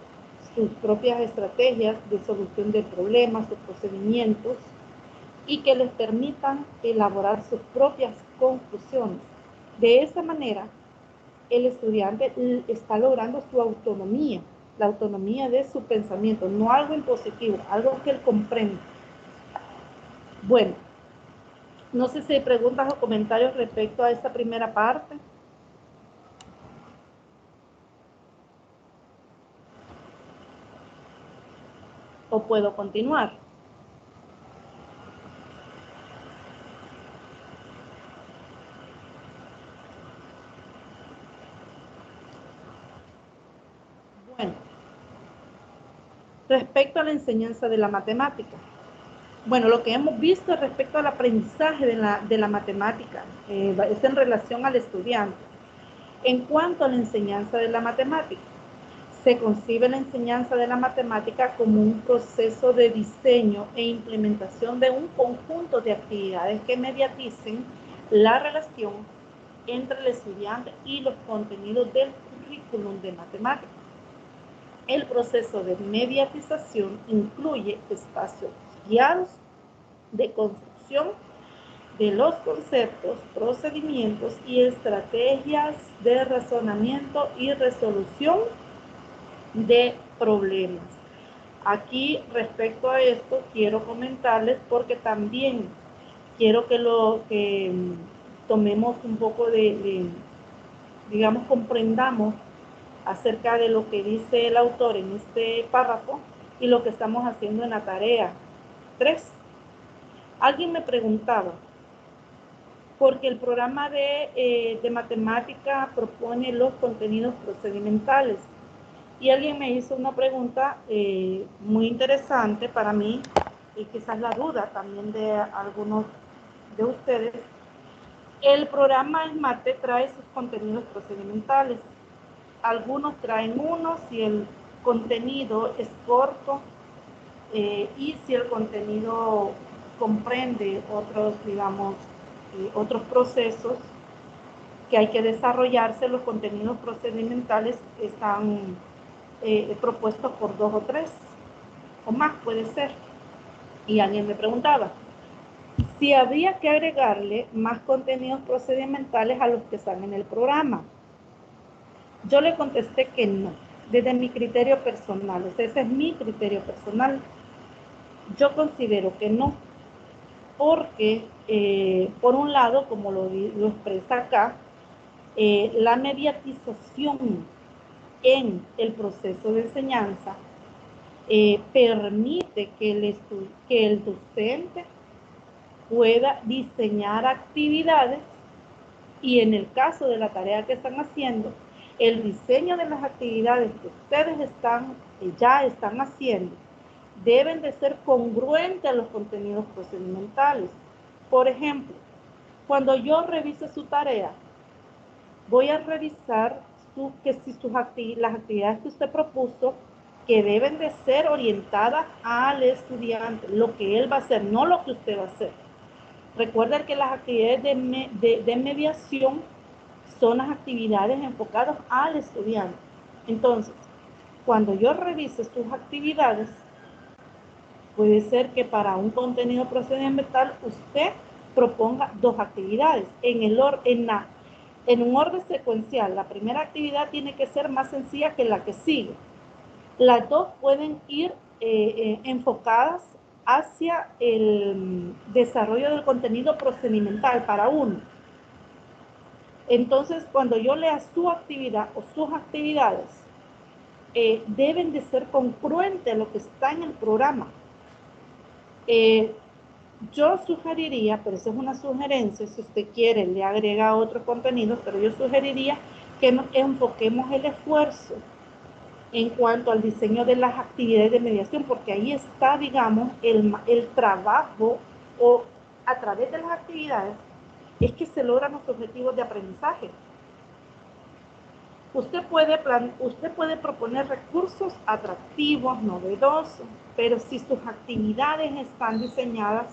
sus propias estrategias de solución de problemas, sus procedimientos, y que les permitan elaborar sus propias conclusiones. De esa manera, el estudiante está logrando su autonomía, la autonomía de su pensamiento, no algo impositivo, algo que él comprende. Bueno, no sé si hay preguntas o comentarios respecto a esta primera parte. ¿O puedo continuar? Bueno, respecto a la enseñanza de la matemática. Bueno, lo que hemos visto respecto al aprendizaje de la matemática es en relación al estudiante. En cuanto a la enseñanza de la matemática, se concibe la enseñanza de la matemática como un proceso de diseño e implementación de un conjunto de actividades que mediaticen la relación entre el estudiante y los contenidos del currículum de matemáticas. El proceso de mediatización incluye espacios guiados de construcción de los conceptos, procedimientos y estrategias de razonamiento y resolución de problemas. Aquí, respecto a esto, quiero comentarles, porque también quiero que tomemos un poco digamos, comprendamos acerca de lo que dice el autor en este párrafo y lo que estamos haciendo en la tarea 3. Alguien me preguntaba, porque el programa de matemática propone los contenidos procedimentales, y alguien me hizo una pregunta muy interesante para mí, y quizás la duda también de algunos de ustedes. El programa SMATE trae sus contenidos procedimentales. Algunos traen uno si el contenido es corto y si el contenido comprende otros, digamos, otros procesos que hay que desarrollarse. Los contenidos procedimentales están propuestos por 2 o 3 o más, puede ser. Y alguien me preguntaba si habría que agregarle más contenidos procedimentales a los que están en el programa. Yo le contesté que no, desde mi criterio personal. O sea, ese es mi criterio personal. Yo considero que no, porque por un lado, como lo expresa acá, la mediatización en el proceso de enseñanza permite que el docente pueda diseñar actividades, y en el caso de la tarea que están haciendo, el diseño de las actividades que ustedes ya están haciendo deben de ser congruentes a los contenidos procedimentales. Por ejemplo, cuando yo revise su tarea, voy a revisar que si las actividades que usted propuso, que deben de ser orientadas al estudiante, lo que él va a hacer, no lo que usted va a hacer. Recuerden que las actividades de mediación son las actividades enfocadas al estudiante. Entonces, cuando yo revise sus actividades, puede ser que para un contenido procedimental usted proponga 2 actividades en un orden secuencial. La primera actividad tiene que ser más sencilla que la que sigue. Las 2 pueden ir enfocadas hacia el desarrollo del contenido procedimental para uno. Entonces, cuando yo lea su actividad o sus actividades, deben de ser congruentes a lo que está en el programa. Yo sugeriría, pero eso es una sugerencia, si usted quiere le agrega otro contenido, pero yo sugeriría que nos enfoquemos el esfuerzo en cuanto al diseño de las actividades de mediación, porque ahí está, digamos, el trabajo, o a través de las actividades es que se logran los objetivos de aprendizaje. Usted puede proponer recursos atractivos, novedosos, pero si sus actividades están diseñadas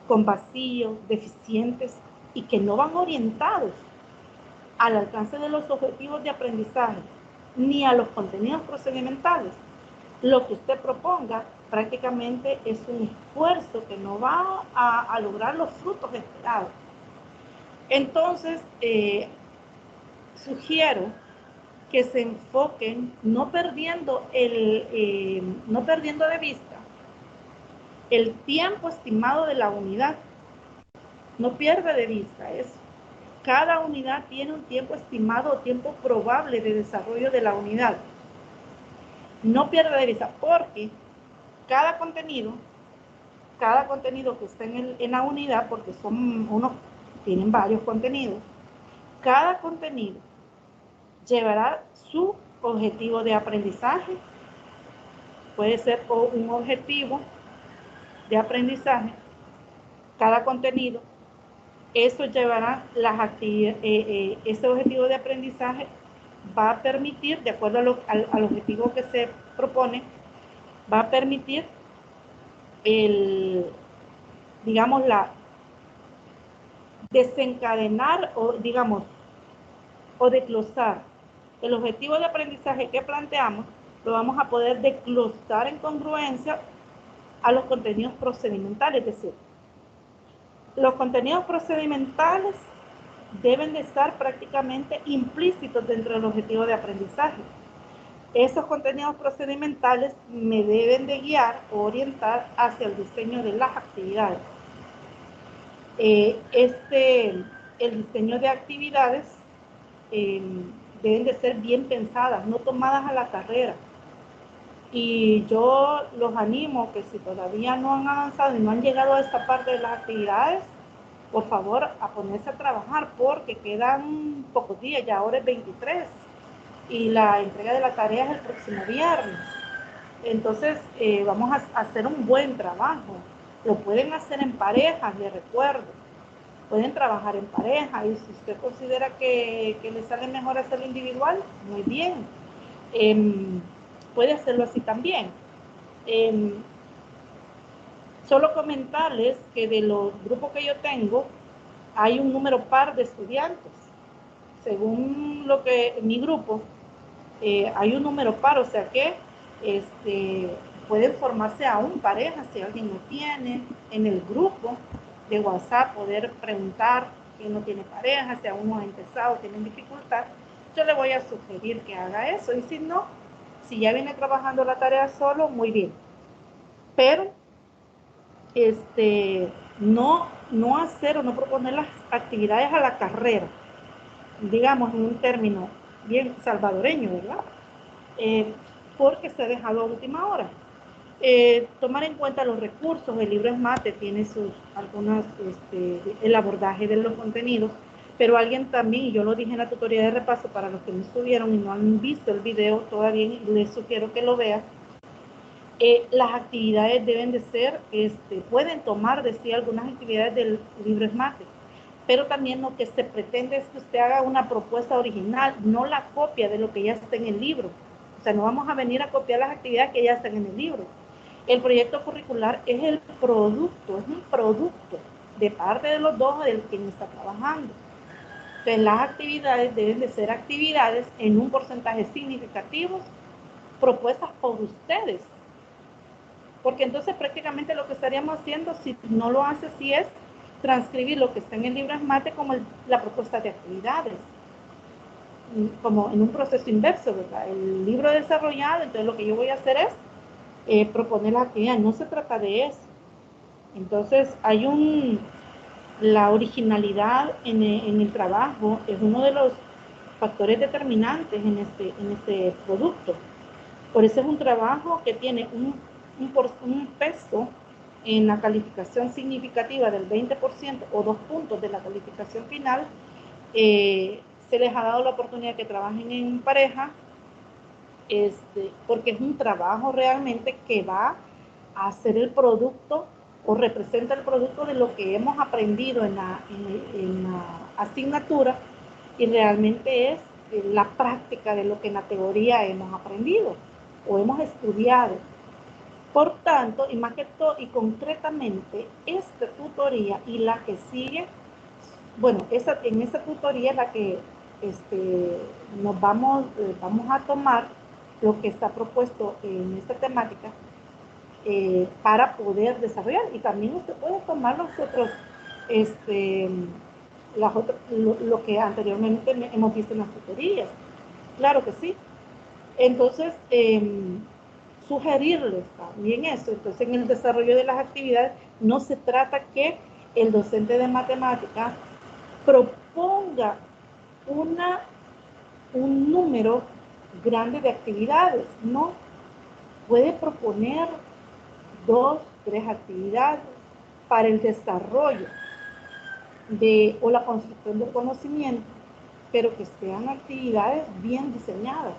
con vacíos, deficientes y que no van orientados al alcance de los objetivos de aprendizaje ni a los contenidos procedimentales, lo que usted proponga prácticamente es un esfuerzo que no va a lograr los frutos esperados. Entonces, sugiero que se enfoquen no perdiendo de vista el tiempo estimado de la unidad. No pierda de vista eso. Cada unidad tiene un tiempo estimado o tiempo probable de desarrollo de la unidad. No pierda de vista, porque cada contenido que está en la unidad, porque tienen varios contenidos, cada contenido llevará su objetivo de aprendizaje. Puede ser un objetivo de aprendizaje, cada contenido. Eso llevará las actividades, ese objetivo de aprendizaje va a permitir, de acuerdo al objetivo que se propone, va a permitir desencadenar o desglosar el objetivo de aprendizaje que planteamos. Lo vamos a poder desglosar en congruencia a los contenidos procedimentales. Es decir, los contenidos procedimentales deben de estar prácticamente implícitos dentro del objetivo de aprendizaje. Esos contenidos procedimentales me deben de guiar o orientar hacia el diseño de las actividades. El diseño de actividades deben de ser bien pensadas, no tomadas a la carrera. Y yo los animo que si todavía no han avanzado y no han llegado a esta parte de las actividades, por favor, a ponerse a trabajar, porque quedan pocos días, ya ahora es 23, y la entrega de la tarea es el próximo viernes. Entonces, vamos a hacer un buen trabajo. Lo pueden hacer en pareja, les recuerdo. Pueden trabajar en pareja, y si usted considera que le sale mejor hacerlo individual, muy bien. Puede hacerlo así también. Solo comentarles que de los grupos que yo tengo, hay un número par de estudiantes. Según mi grupo, hay un número par, o sea que pueden formarse aún parejas si alguien no tiene. En el grupo de WhatsApp poder preguntar quién no tiene pareja, si aún no ha empezado, tienen dificultad. Yo le voy a sugerir que haga eso, y si no, si ya viene trabajando la tarea solo, muy bien. Pero no hacer o no proponer las actividades a la carrera, digamos en un término bien salvadoreño, ¿verdad? Porque se ha dejado a última hora. Tomar en cuenta los recursos. El libro Mate tiene el abordaje de los contenidos, pero alguien también, y yo lo dije en la tutoría de repaso para los que no estuvieron y no han visto el video todavía, les sugiero que lo vean. Las actividades deben de ser, pueden tomar de sí algunas actividades del libro SMART, pero también lo que se pretende es que usted haga una propuesta original, no la copia de lo que ya está en el libro. O sea, no vamos a venir a copiar las actividades que ya están en el libro. El proyecto curricular es el producto, es un producto de parte de los dos del quien está trabajando. Entonces, las actividades deben de ser actividades en un porcentaje significativo propuestas por ustedes. Porque entonces prácticamente lo que estaríamos haciendo, si no lo hace así, es transcribir lo que está en el libro SMART como la propuesta de actividades, como en un proceso inverso, ¿verdad? El libro desarrollado, entonces lo que yo voy a hacer es proponer la actividad, no se trata de eso. Entonces hay la originalidad en el trabajo es uno de los factores determinantes en este producto. Por eso es un trabajo que tiene un peso en la calificación significativa del 20% o 2 puntos de la calificación final. Se les ha dado la oportunidad que trabajen en pareja, porque es un trabajo realmente que va a ser el producto o representa el producto de lo que hemos aprendido en la asignatura, y realmente es la práctica de lo que en la teoría hemos aprendido o hemos estudiado. Por tanto, y más que todo, y concretamente, esta tutoría y la que sigue, bueno, en esa tutoría es la que nos vamos a tomar lo que está propuesto en esta temática para poder desarrollar. Y también usted puede tomar los otros, lo que anteriormente hemos visto en las tutorías. Claro que sí. Entonces, sugerirles también eso. Entonces, en el desarrollo de las actividades, no se trata que el docente de matemáticas proponga un número grande de actividades, no. Puede proponer 2, 3 actividades para el desarrollo o la construcción del conocimiento, pero que sean actividades bien diseñadas,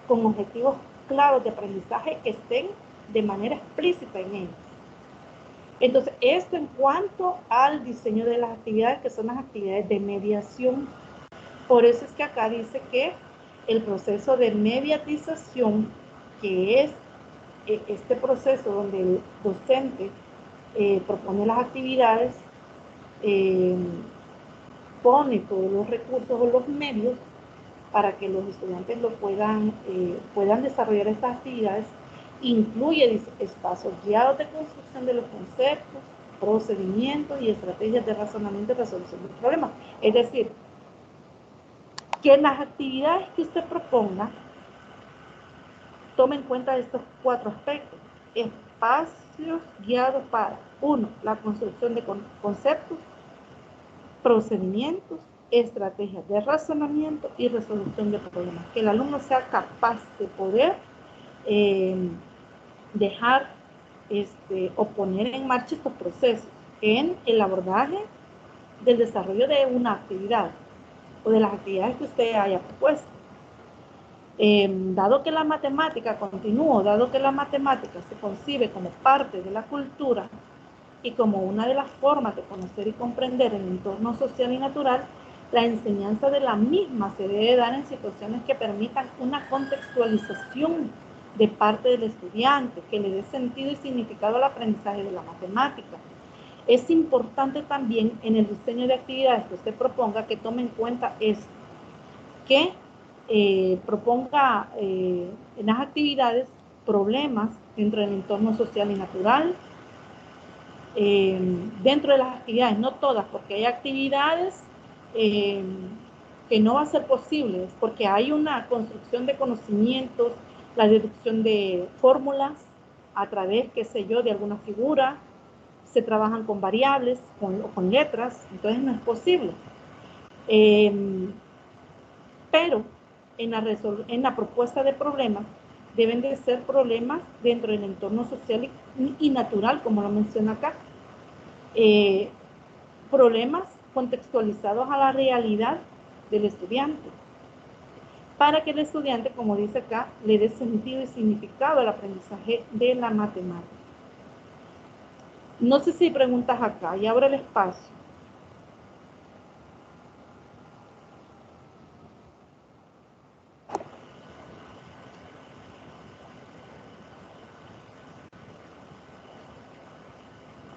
con objetivos claros de aprendizaje que estén de manera explícita en ellos. Entonces, esto en cuanto al diseño de las actividades, que son las actividades de mediación. Por eso es que acá dice que el proceso de mediatización, que es este proceso donde el docente propone las actividades, pone todos los recursos o los medios para que los estudiantes lo puedan desarrollar estas actividades, incluye espacios guiados de construcción de los conceptos, procedimientos y estrategias de razonamiento y resolución de problemas. Es decir, que en las actividades que usted proponga, tome en cuenta estos 4 aspectos. Espacios guiados para, 1, la construcción de conceptos, procedimientos, estrategias de razonamiento y resolución de problemas. Que el alumno sea capaz de poder dejar o poner en marcha estos procesos en el abordaje del desarrollo de una actividad o de las actividades que usted haya propuesto. Dado que la matemática se concibe como parte de la cultura y como una de las formas de conocer y comprender el entorno social y natural, la enseñanza de la misma se debe dar en situaciones que permitan una contextualización de parte del estudiante, que le dé sentido y significado al aprendizaje de la matemática. Es importante también en el diseño de actividades que usted proponga que tome en cuenta esto, que proponga en las actividades problemas dentro del entorno social y natural, dentro de las actividades, no todas, porque hay actividades que no va a ser posible, porque hay una construcción de conocimientos, la deducción de fórmulas a través, qué sé yo, de alguna figura, se trabajan con variables, con letras, entonces no es posible. Pero en la propuesta de problemas deben de ser problemas dentro del entorno social y natural, como lo menciona acá. Problemas contextualizados a la realidad del estudiante. para que el estudiante, como dice acá, le dé sentido y significado al aprendizaje de la matemática. No sé si hay preguntas acá, y abro el espacio.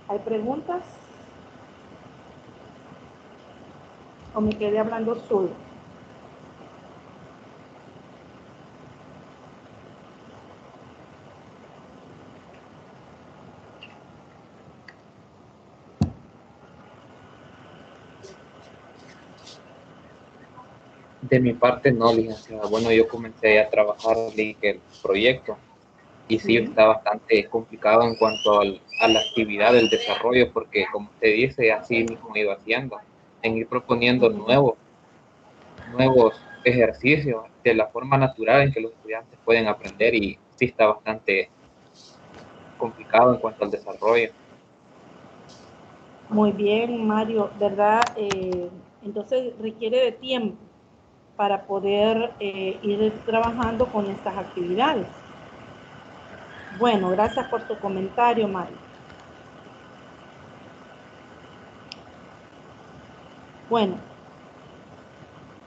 ¿Hay preguntas? ¿O me quedé hablando solo? De mi parte, no, licenciada. Bueno, yo comencé a trabajar el proyecto y sí está bastante complicado en cuanto a la actividad del desarrollo, porque como usted dice, así mismo he ido haciendo, en ir proponiendo nuevos ejercicios de la forma natural en que los estudiantes pueden aprender y sí está bastante complicado en cuanto al desarrollo. Muy bien, Mario, ¿verdad? Entonces requiere de tiempo para poder ir trabajando con estas actividades. Bueno, gracias por tu comentario, Mario. Bueno,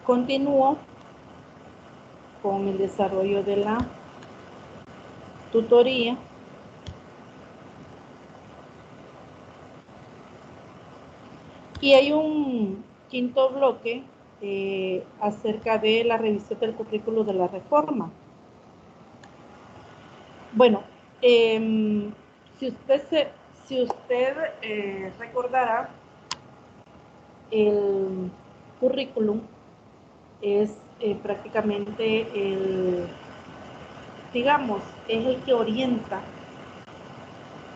continúo con el desarrollo de la tutoría. Y hay un quinto bloque acerca de la revisión del currículo de la reforma. Bueno, si usted recordará, el currículum es prácticamente digamos, es el que orienta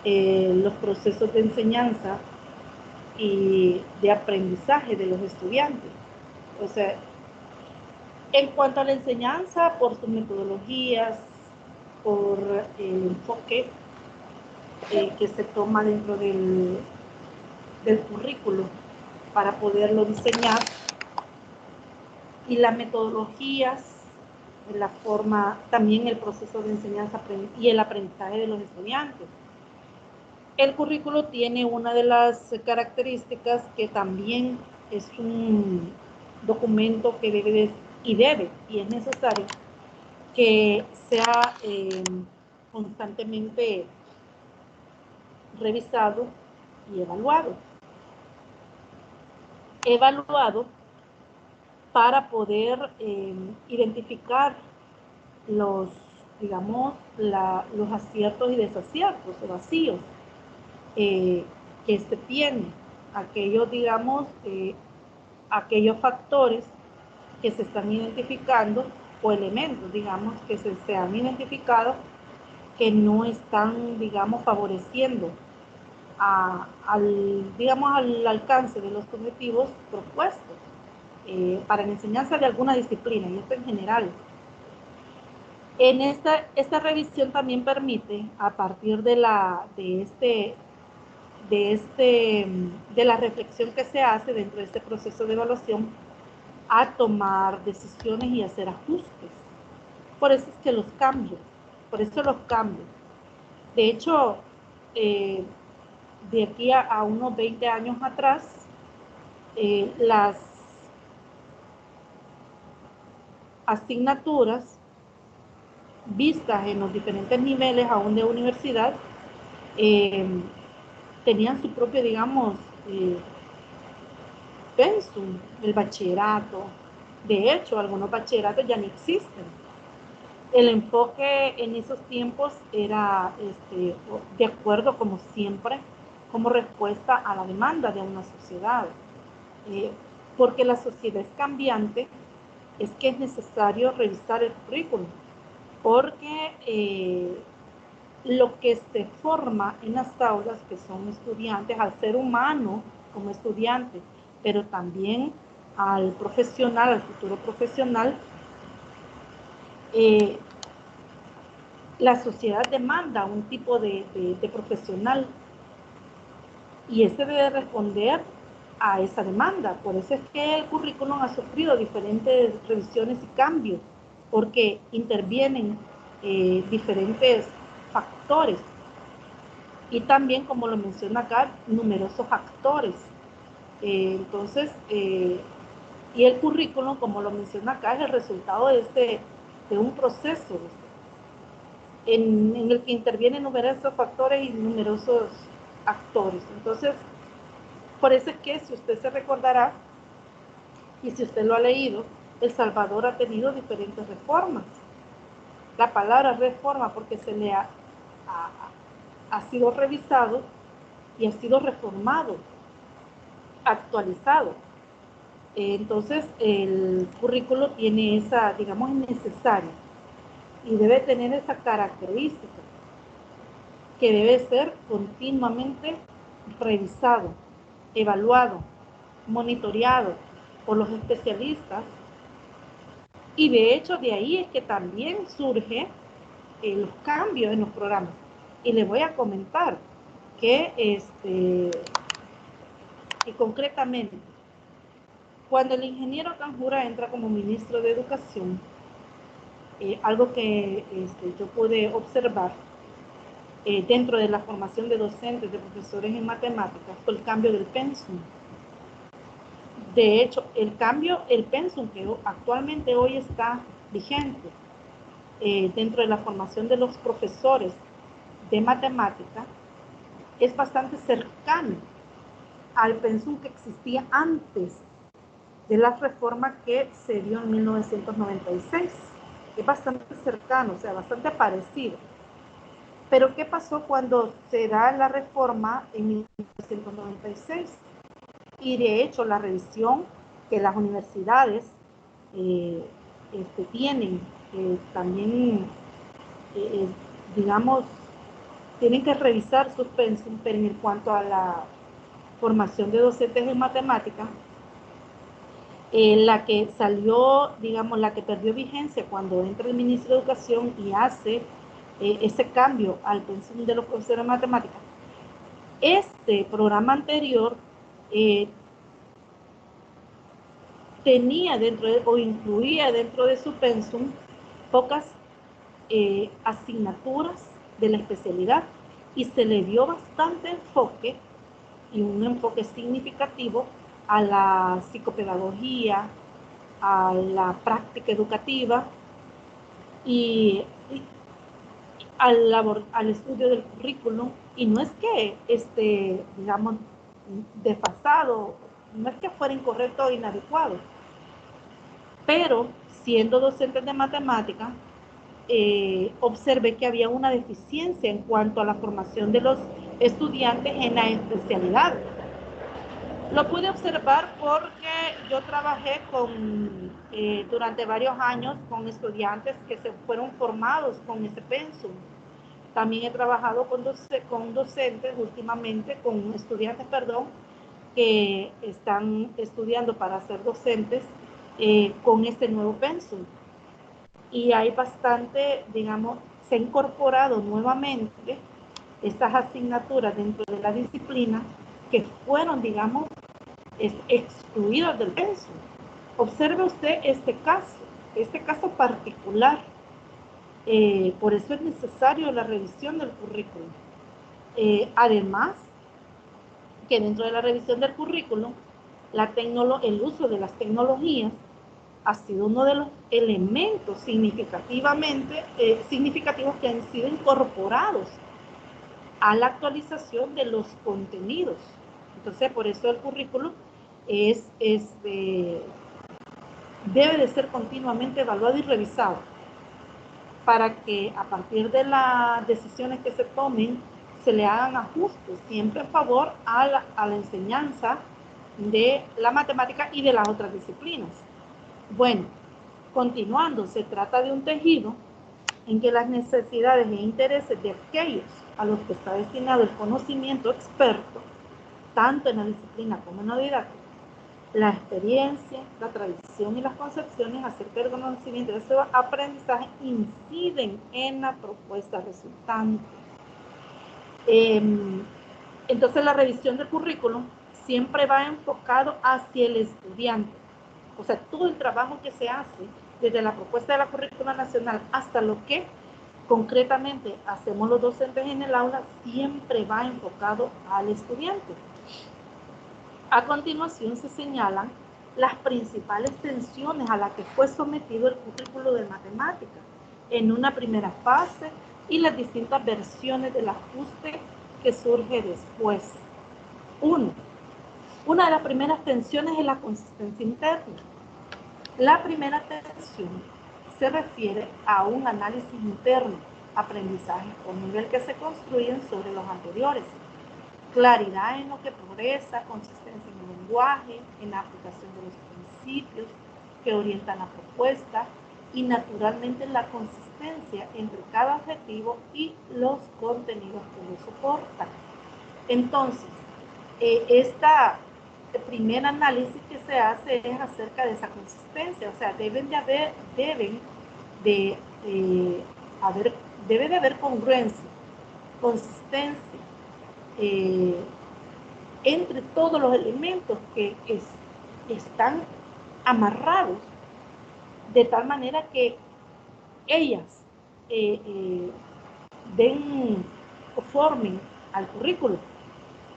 los procesos de enseñanza y de aprendizaje de los estudiantes. O sea, en cuanto a la enseñanza, por sus metodologías, por el enfoque que se toma dentro del currículo para poderlo diseñar, y las metodologías, la forma, también el proceso de enseñanza y el aprendizaje de los estudiantes. El currículo tiene una de las características que también es un documento que debe y es necesario que sea constantemente revisado y evaluado. Evaluado para poder identificar los, digamos, los aciertos y desaciertos o vacíos que este tiene, aquellos, digamos, aquellos factores que se están identificando o elementos, digamos, que se han identificado que no están, digamos, favoreciendo digamos, al alcance de los objetivos propuestos para la enseñanza de alguna disciplina, y esto en general. En esta revisión también permite, a partir de la reflexión que se hace dentro de este proceso de evaluación, a tomar decisiones y hacer ajustes. Por eso es que los cambios, De hecho, de aquí a unos 20 años atrás, las asignaturas vistas en los diferentes niveles aún de universidad tenían su propio, digamos, pensum, el bachillerato. De hecho, algunos bachilleratos ya no existen. El enfoque en esos tiempos era de acuerdo, como siempre, como respuesta a la demanda de una sociedad. Porque la sociedad es cambiante, es que es necesario revisar el currículum, porque lo que se forma en las aulas, que son estudiantes, al ser humano como estudiante, pero también al profesional, al futuro profesional, la sociedad demanda un tipo de profesional y este debe responder a esa demanda. Por eso es que el currículum ha sufrido diferentes revisiones y cambios porque intervienen diferentes factores y también, como lo menciona acá, numerosos actores. Entonces, y el currículum, como lo menciona acá, es el resultado de un proceso en el que intervienen numerosos factores y numerosos actores. Entonces, por eso es que, si usted se recordará, y si usted lo ha leído, El Salvador ha tenido diferentes reformas. La palabra reforma porque se le ha sido revisado y ha sido reformado, actualizado. Entonces, el currículo tiene esa, digamos, necesaria y debe tener esa característica que debe ser continuamente revisado, evaluado, monitoreado por los especialistas, y de hecho de ahí es que también surgen los cambios en los programas. Y les voy a comentar que, que concretamente, cuando el ingeniero Canjura entra como ministro de Educación, algo que yo pude observar dentro de la formación de docentes, de profesores en matemáticas, fue el cambio del pensum. De hecho, el pensum que actualmente hoy está vigente dentro de la formación de los profesores de matemática es bastante cercano al pensum que existía antes de la reforma que se dio en 1996. Es bastante cercano, o sea, bastante parecido. Pero ¿qué pasó cuando se da la reforma en 1996? Y de hecho la revisión que las universidades tienen, también, digamos, tienen que revisar sus pensum, pero en cuanto a la formación de docentes en matemáticas, la que salió, digamos, la que perdió vigencia cuando entra el ministro de Educación y hace ese cambio al pensum de los profesores de matemáticas, este programa anterior tenía dentro de, o incluía dentro de su pensum pocas asignaturas de la especialidad, y se le dio bastante enfoque, y un enfoque significativo, a la psicopedagogía, a la práctica educativa y al estudio del currículum. Y no es que digamos, desfasado, no es que fuera incorrecto o inadecuado, pero siendo docente de matemática, observé que había una deficiencia en cuanto a la formación de los estudiantes en la especialidad. Lo pude observar porque yo trabajé durante varios años con estudiantes que se fueron formados con ese pensum. También he trabajado con docentes últimamente, con estudiantes, perdón, que están estudiando para ser docentes con este nuevo pensum. Y hay bastante, digamos, se ha incorporado nuevamente estas asignaturas dentro de la disciplina que fueron, digamos, excluidas del pensum. Observe usted este caso particular. Por eso es necesario la revisión del currículum. Además, que dentro de la revisión del currículum, el uso de las tecnologías ha sido uno de los elementos significativos que han sido incorporados a la actualización de los contenidos. Entonces, por eso el currículum debe de ser continuamente evaluado y revisado, para que a partir de las decisiones que se tomen se le hagan ajustes, siempre en favor a la enseñanza de la matemática y de las otras disciplinas. Bueno, continuando, se trata de un tejido en que las necesidades e intereses de aquellos a los que está destinado el conocimiento experto, tanto en la disciplina como en la didáctica, la experiencia, la tradición y las concepciones acerca del conocimiento y de su aprendizaje inciden en la propuesta resultante. Entonces, la revisión del currículum siempre va enfocado hacia el estudiante. O sea, todo el trabajo que se hace desde la propuesta de la currícula nacional hasta lo que concretamente hacemos los docentes en el aula, siempre va enfocado al estudiante. A continuación se señalan las principales tensiones a las que fue sometido el currículo de matemáticas en una primera fase y las distintas versiones del ajuste que surge después. Una de las primeras tensiones es la consistencia interna. La primera tensión se refiere a un análisis interno, aprendizaje por nivel que se construyen sobre los anteriores, claridad en lo que progresa, consistencia en el lenguaje, en la aplicación de los principios que orientan la propuesta y naturalmente la consistencia entre cada objetivo y los contenidos que lo soportan. Entonces, esta primer análisis que se hace es acerca de esa consistencia, o sea, debe de haber congruencia, consistencia entre todos los elementos que están amarrados de tal manera que ellas den o formen al currículo.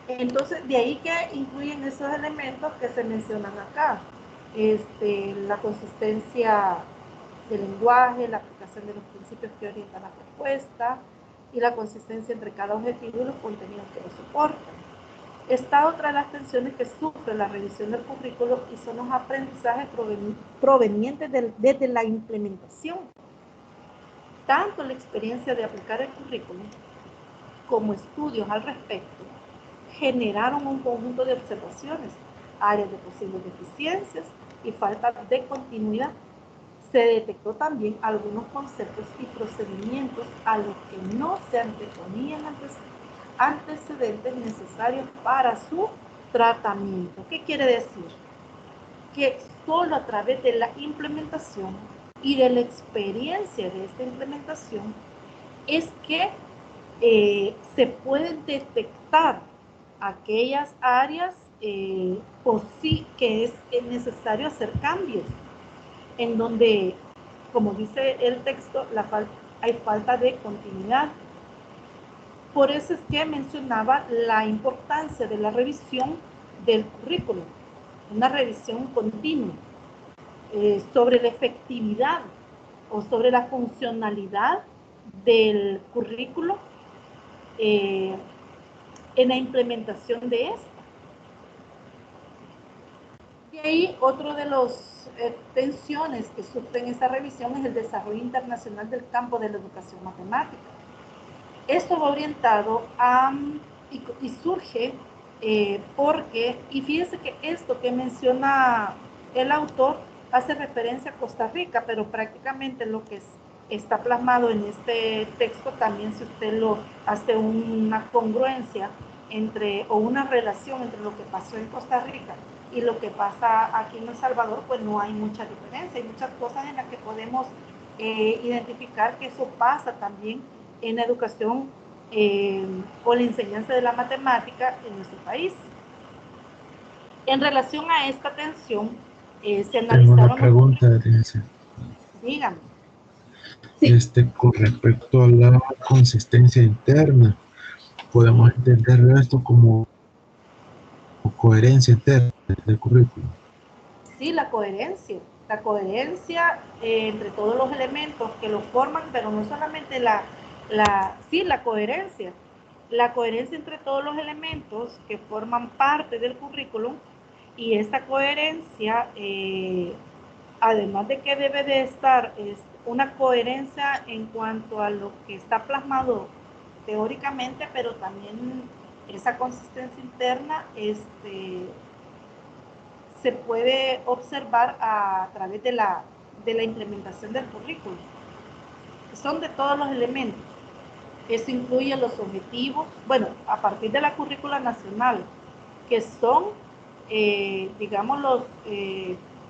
Entonces, de ahí que incluyen esos elementos que se mencionan acá. La consistencia del lenguaje, la aplicación de los principios que orientan la propuesta y la consistencia entre cada objetivo y los contenidos que lo soportan. Esta otra de las tensiones que sufre la revisión del currículo y son los aprendizajes provenientes desde la implementación. Tanto la experiencia de aplicar el currículo como estudios al respecto generaron un conjunto de observaciones, áreas de posibles deficiencias y falta de continuidad. Se detectó también algunos conceptos y procedimientos a los que no se anteponían antecedentes necesarios para su tratamiento. ¿Qué quiere decir? Que solo a través de la implementación y de la experiencia de esta implementación es que se pueden detectar aquellas áreas que es necesario hacer cambios, en donde, como dice el texto, hay falta de continuidad. Por eso es que mencionaba la importancia de la revisión del currículo, una revisión continua sobre la efectividad o sobre la funcionalidad del currículo en la implementación de esta. De ahí, otro de las tensiones que sufren esta revisión es el desarrollo internacional del campo de la educación matemática. Esto va orientado y surge porque, y fíjense que esto que menciona el autor hace referencia a Costa Rica, pero prácticamente lo que está plasmado en este texto también, si usted lo hace una congruencia o una relación entre lo que pasó en Costa Rica y lo que pasa aquí en El Salvador, pues no hay mucha diferencia. Hay muchas cosas en las que podemos identificar que eso pasa también en la educación o la enseñanza de la matemática en nuestro país. En relación a esta tensión, se analizaron... Tengo una pregunta, Denise. Dígame. Con respecto a la consistencia interna, podemos entender esto como coherencia interna del currículo. Sí, la coherencia entre todos los elementos que lo forman, pero no solamente la coherencia entre todos los elementos que forman parte del currículum, y esta coherencia, además de que debe de estar una coherencia en cuanto a lo que está plasmado teóricamente, pero también esa consistencia interna se puede observar a través de la implementación del currículum. Son de todos los elementos. Eso incluye los objetivos, bueno, a partir de la currícula nacional, que son, digamos, los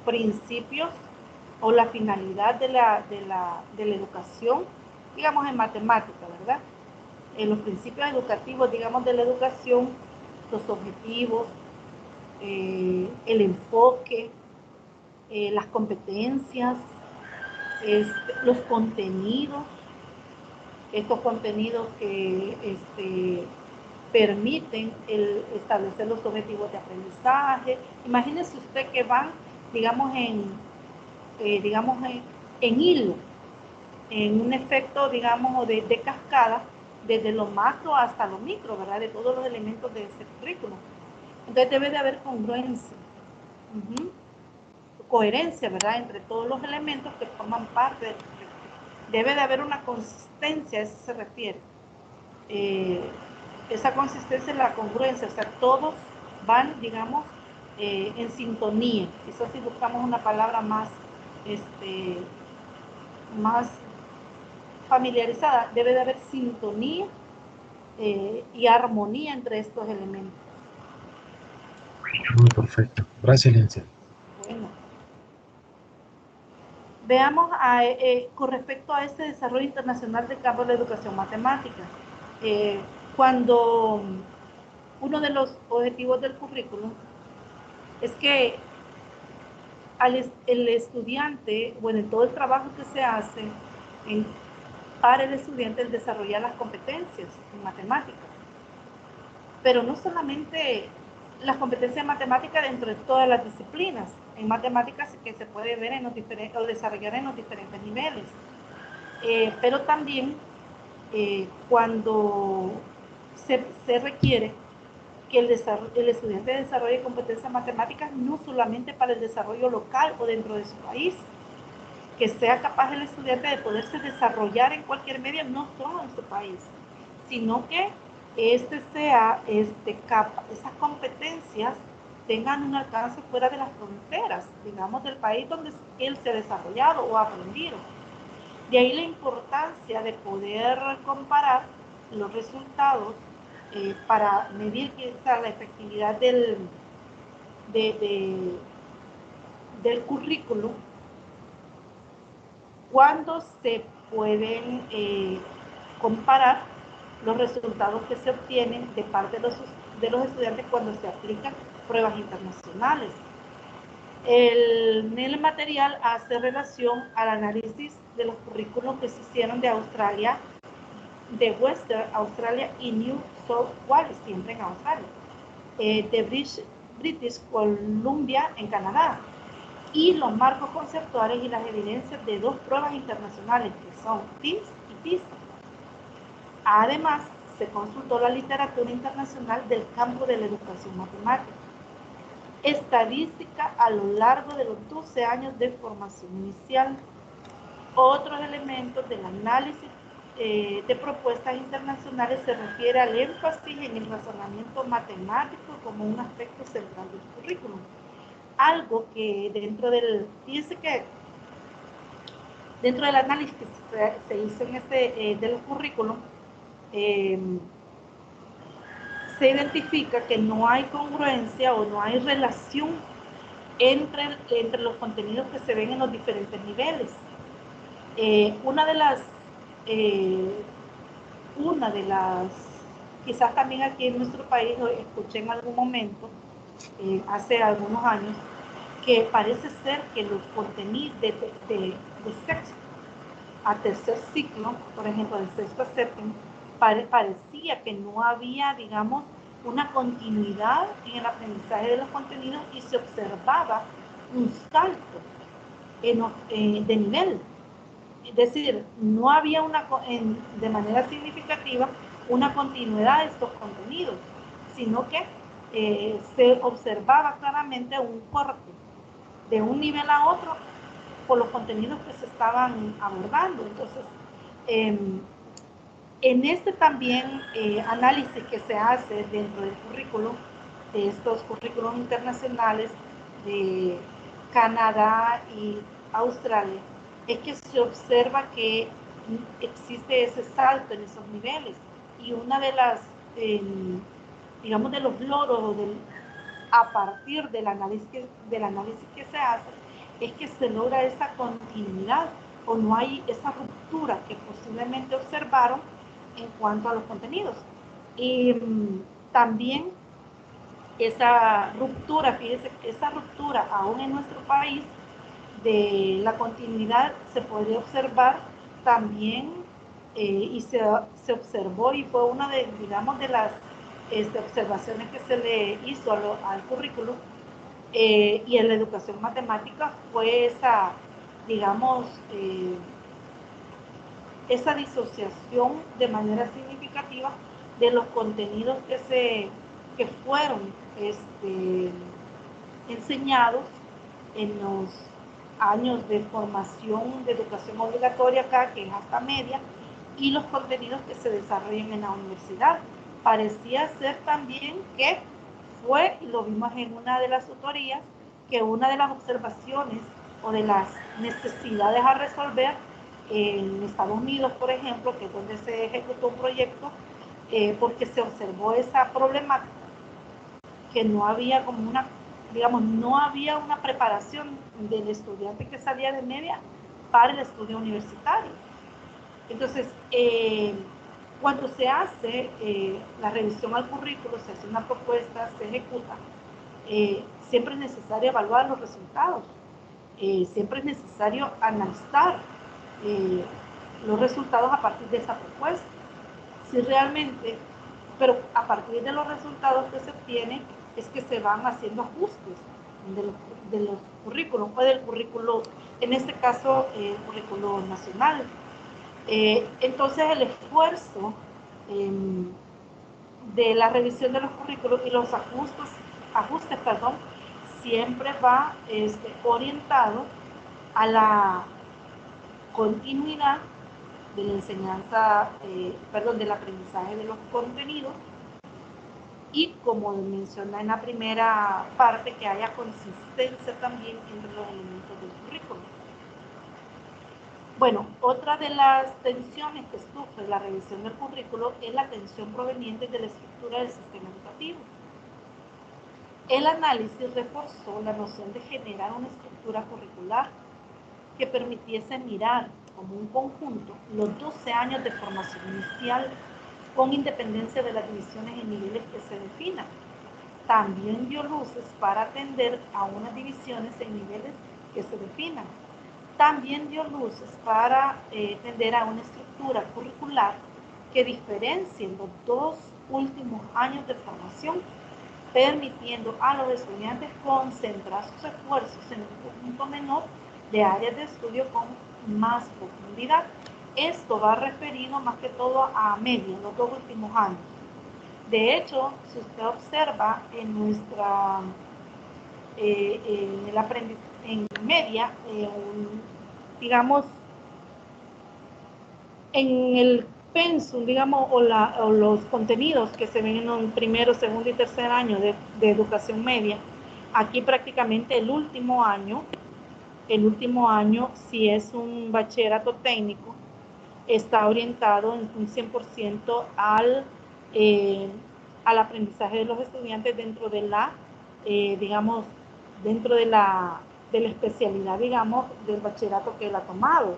principios o la finalidad de la educación, digamos, en matemática, ¿verdad? Los principios educativos, digamos, de la educación, los objetivos, el enfoque, las competencias, los contenidos, estos contenidos que permiten establecer los objetivos de aprendizaje. Imagínese usted que van, digamos, en hilo, en un efecto, digamos, de cascada, desde lo macro hasta lo micro, ¿verdad? De todos los elementos de ese currículum. Entonces debe de haber congruencia, coherencia, ¿verdad? Entre todos los elementos que forman parte del currículum. Debe de haber una consistencia, a eso se refiere. Esa consistencia es la congruencia, o sea, todos van, digamos, en sintonía. Quizás si buscamos una palabra más familiarizada, debe de haber sintonía y armonía entre estos elementos. Muy perfecto. Gracias, licenciada. Bueno, veamos con respecto a este desarrollo internacional del campo de la educación matemática. Cuando uno de los objetivos del currículum es que el estudiante, bueno, en todo el trabajo que se hace para el estudiante, el desarrollar las competencias en matemáticas. Pero no solamente las competencias en matemáticas dentro de todas las disciplinas, en matemáticas que se puede ver o desarrollar en los diferentes niveles. Pero también cuando se requiere que el estudiante desarrolle competencias matemáticas no solamente para el desarrollo local o dentro de su país, que sea capaz el estudiante de poderse desarrollar en cualquier medio, no solo en su país, sino que esas competencias tengan un alcance fuera de las fronteras, digamos, del país donde él se ha desarrollado o aprendido. De ahí la importancia de poder comparar los resultados para medir quizá la efectividad del currículum, cuando se pueden comparar los resultados que se obtienen de parte de los estudiantes cuando se aplican pruebas internacionales. En el material hace relación al análisis de los currículos que se hicieron de Australia, de Western Australia y New South Wales, siempre en Australia, de British Columbia en Canadá, y los marcos conceptuales y las evidencias de dos pruebas internacionales que son TIMSS y PISA. Además, se consultó la literatura internacional del campo de la educación matemática, estadística a lo largo de los 12 años de formación inicial. Otros elementos del análisis de propuestas internacionales se refiere al énfasis en el razonamiento matemático como un aspecto central del currículum. Algo que dentro del análisis que se hizo en del currículum, se identifica que no hay congruencia o no hay relación entre los contenidos que se ven en los diferentes niveles. Una de las, quizás también aquí en nuestro país lo escuché en algún momento, hace algunos años, que parece ser que los contenidos de sexto a tercer ciclo, por ejemplo, de sexto a séptimo, parecía que no había, digamos, una continuidad en el aprendizaje de los contenidos y se observaba un salto de nivel. Es decir, no había de manera significativa una continuidad de estos contenidos, sino que se observaba claramente un corte de un nivel a otro por los contenidos que se estaban abordando. Entonces, en este también análisis que se hace dentro del currículum, de estos currículos internacionales de Canadá y Australia, es que se observa que existe ese salto en esos niveles. Y una de las, digamos, de los logros a partir del análisis que se hace, es que se logra esa continuidad o no hay esa ruptura que posiblemente observaron en cuanto a los contenidos. Y también esa ruptura, fíjese, esa ruptura aún en nuestro país de la continuidad se podría observar también, y se observó, y fue una de, digamos, de las observaciones que se le hizo al currículo, y en la educación matemática fue esa, digamos, esa disociación de manera significativa de los contenidos que fueron enseñados en los años de formación de educación obligatoria acá, que es hasta media, y los contenidos que se desarrollan en la universidad. Parecía ser también que fue, y lo vimos en una de las tutorías, que una de las observaciones o de las necesidades a resolver en Estados Unidos, por ejemplo, que es donde se ejecutó un proyecto, porque se observó esa problemática, que no había como una, digamos, no había una preparación del estudiante que salía de media para el estudio universitario. Entonces, cuando se hace la revisión al currículo, se hace una propuesta, se ejecuta, siempre es necesario evaluar los resultados, siempre es necesario analizar los resultados a partir de esa propuesta. Si realmente, pero a partir de los resultados que se obtienen, es que se van haciendo ajustes de los currículos, o del currículo, en este caso, el currículo nacional. Entonces, el esfuerzo de la revisión de los currículos y los ajustes, siempre va orientado a la continuidad de la enseñanza, del aprendizaje de los contenidos, y como mencioné en la primera parte, que haya consistencia también entre los elementos del currículo. Bueno, otra de las tensiones que sufre la revisión del currículo es la tensión proveniente de la estructura del sistema educativo. El análisis reforzó la noción de generar una estructura curricular que permitiese mirar como un conjunto los 12 años de formación inicial, con independencia de las divisiones en niveles que se definan. También dio luces para atender a unas divisiones en niveles que se definan. También dio luces para atender a una estructura curricular que diferencie los 2 últimos años de formación, permitiendo a los estudiantes concentrar sus esfuerzos en un conjunto menor de áreas de estudio con más profundidad. Esto va referido más que todo a media, los 2 últimos años. De hecho, si usted observa en nuestra, en el aprendizaje, en media, digamos, en el pensum, digamos, o los contenidos que se ven en el primero, segundo y tercer año de educación media, aquí prácticamente el último año, si es un bachillerato técnico, está orientado en un 100% al aprendizaje de los estudiantes dentro de la, digamos, dentro de la especialidad, digamos, del bachillerato que él ha tomado.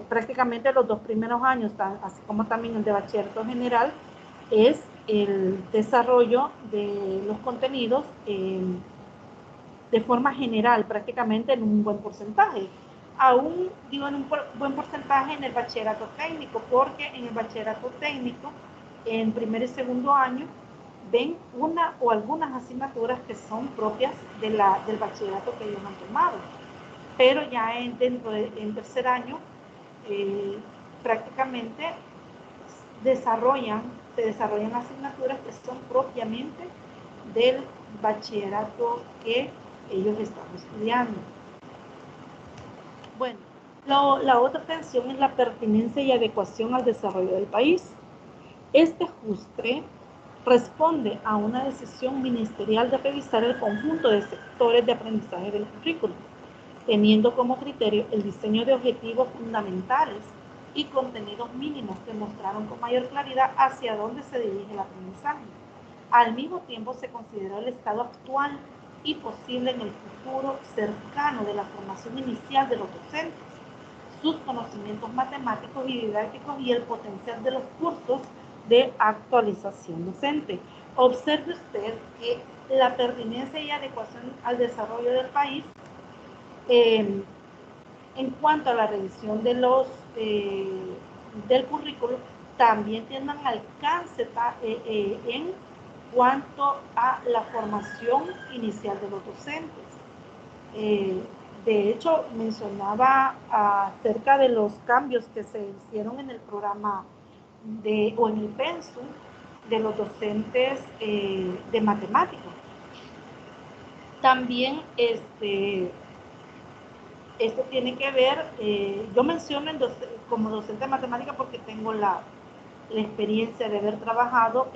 Prácticamente los 2 primeros años, así como también el de bachillerato general, es el desarrollo de los contenidos de forma general, prácticamente en un buen porcentaje. Aún digo en un buen porcentaje en el bachillerato técnico, porque en el bachillerato técnico, en primer y segundo año, ven una o algunas asignaturas que son propias del bachillerato que ellos han tomado. Pero ya en tercer año, prácticamente se desarrollan asignaturas que son propiamente del bachillerato que ellos están estudiando. Bueno, la otra tensión es la pertinencia y adecuación al desarrollo del país. Este ajuste responde a una decisión ministerial de revisar el conjunto de sectores de aprendizaje del currículo, teniendo como criterio el diseño de objetivos fundamentales y contenidos mínimos que mostraron con mayor claridad hacia dónde se dirige el aprendizaje. Al mismo tiempo, se consideró el estado actual y posible en el futuro cercano de la formación inicial de los docentes, sus conocimientos matemáticos y didácticos y el potencial de los cursos de actualización docente. Observe usted que la pertinencia y adecuación al desarrollo del país En cuanto a la revisión de del currículo, también tienen alcance en cuanto a la formación inicial de los docentes. De hecho, mencionaba acerca de los cambios que se hicieron en el programa o en el pensum de los docentes de matemáticas. También esto tiene que ver, yo menciono como docente de matemática porque tengo la experiencia de haber trabajado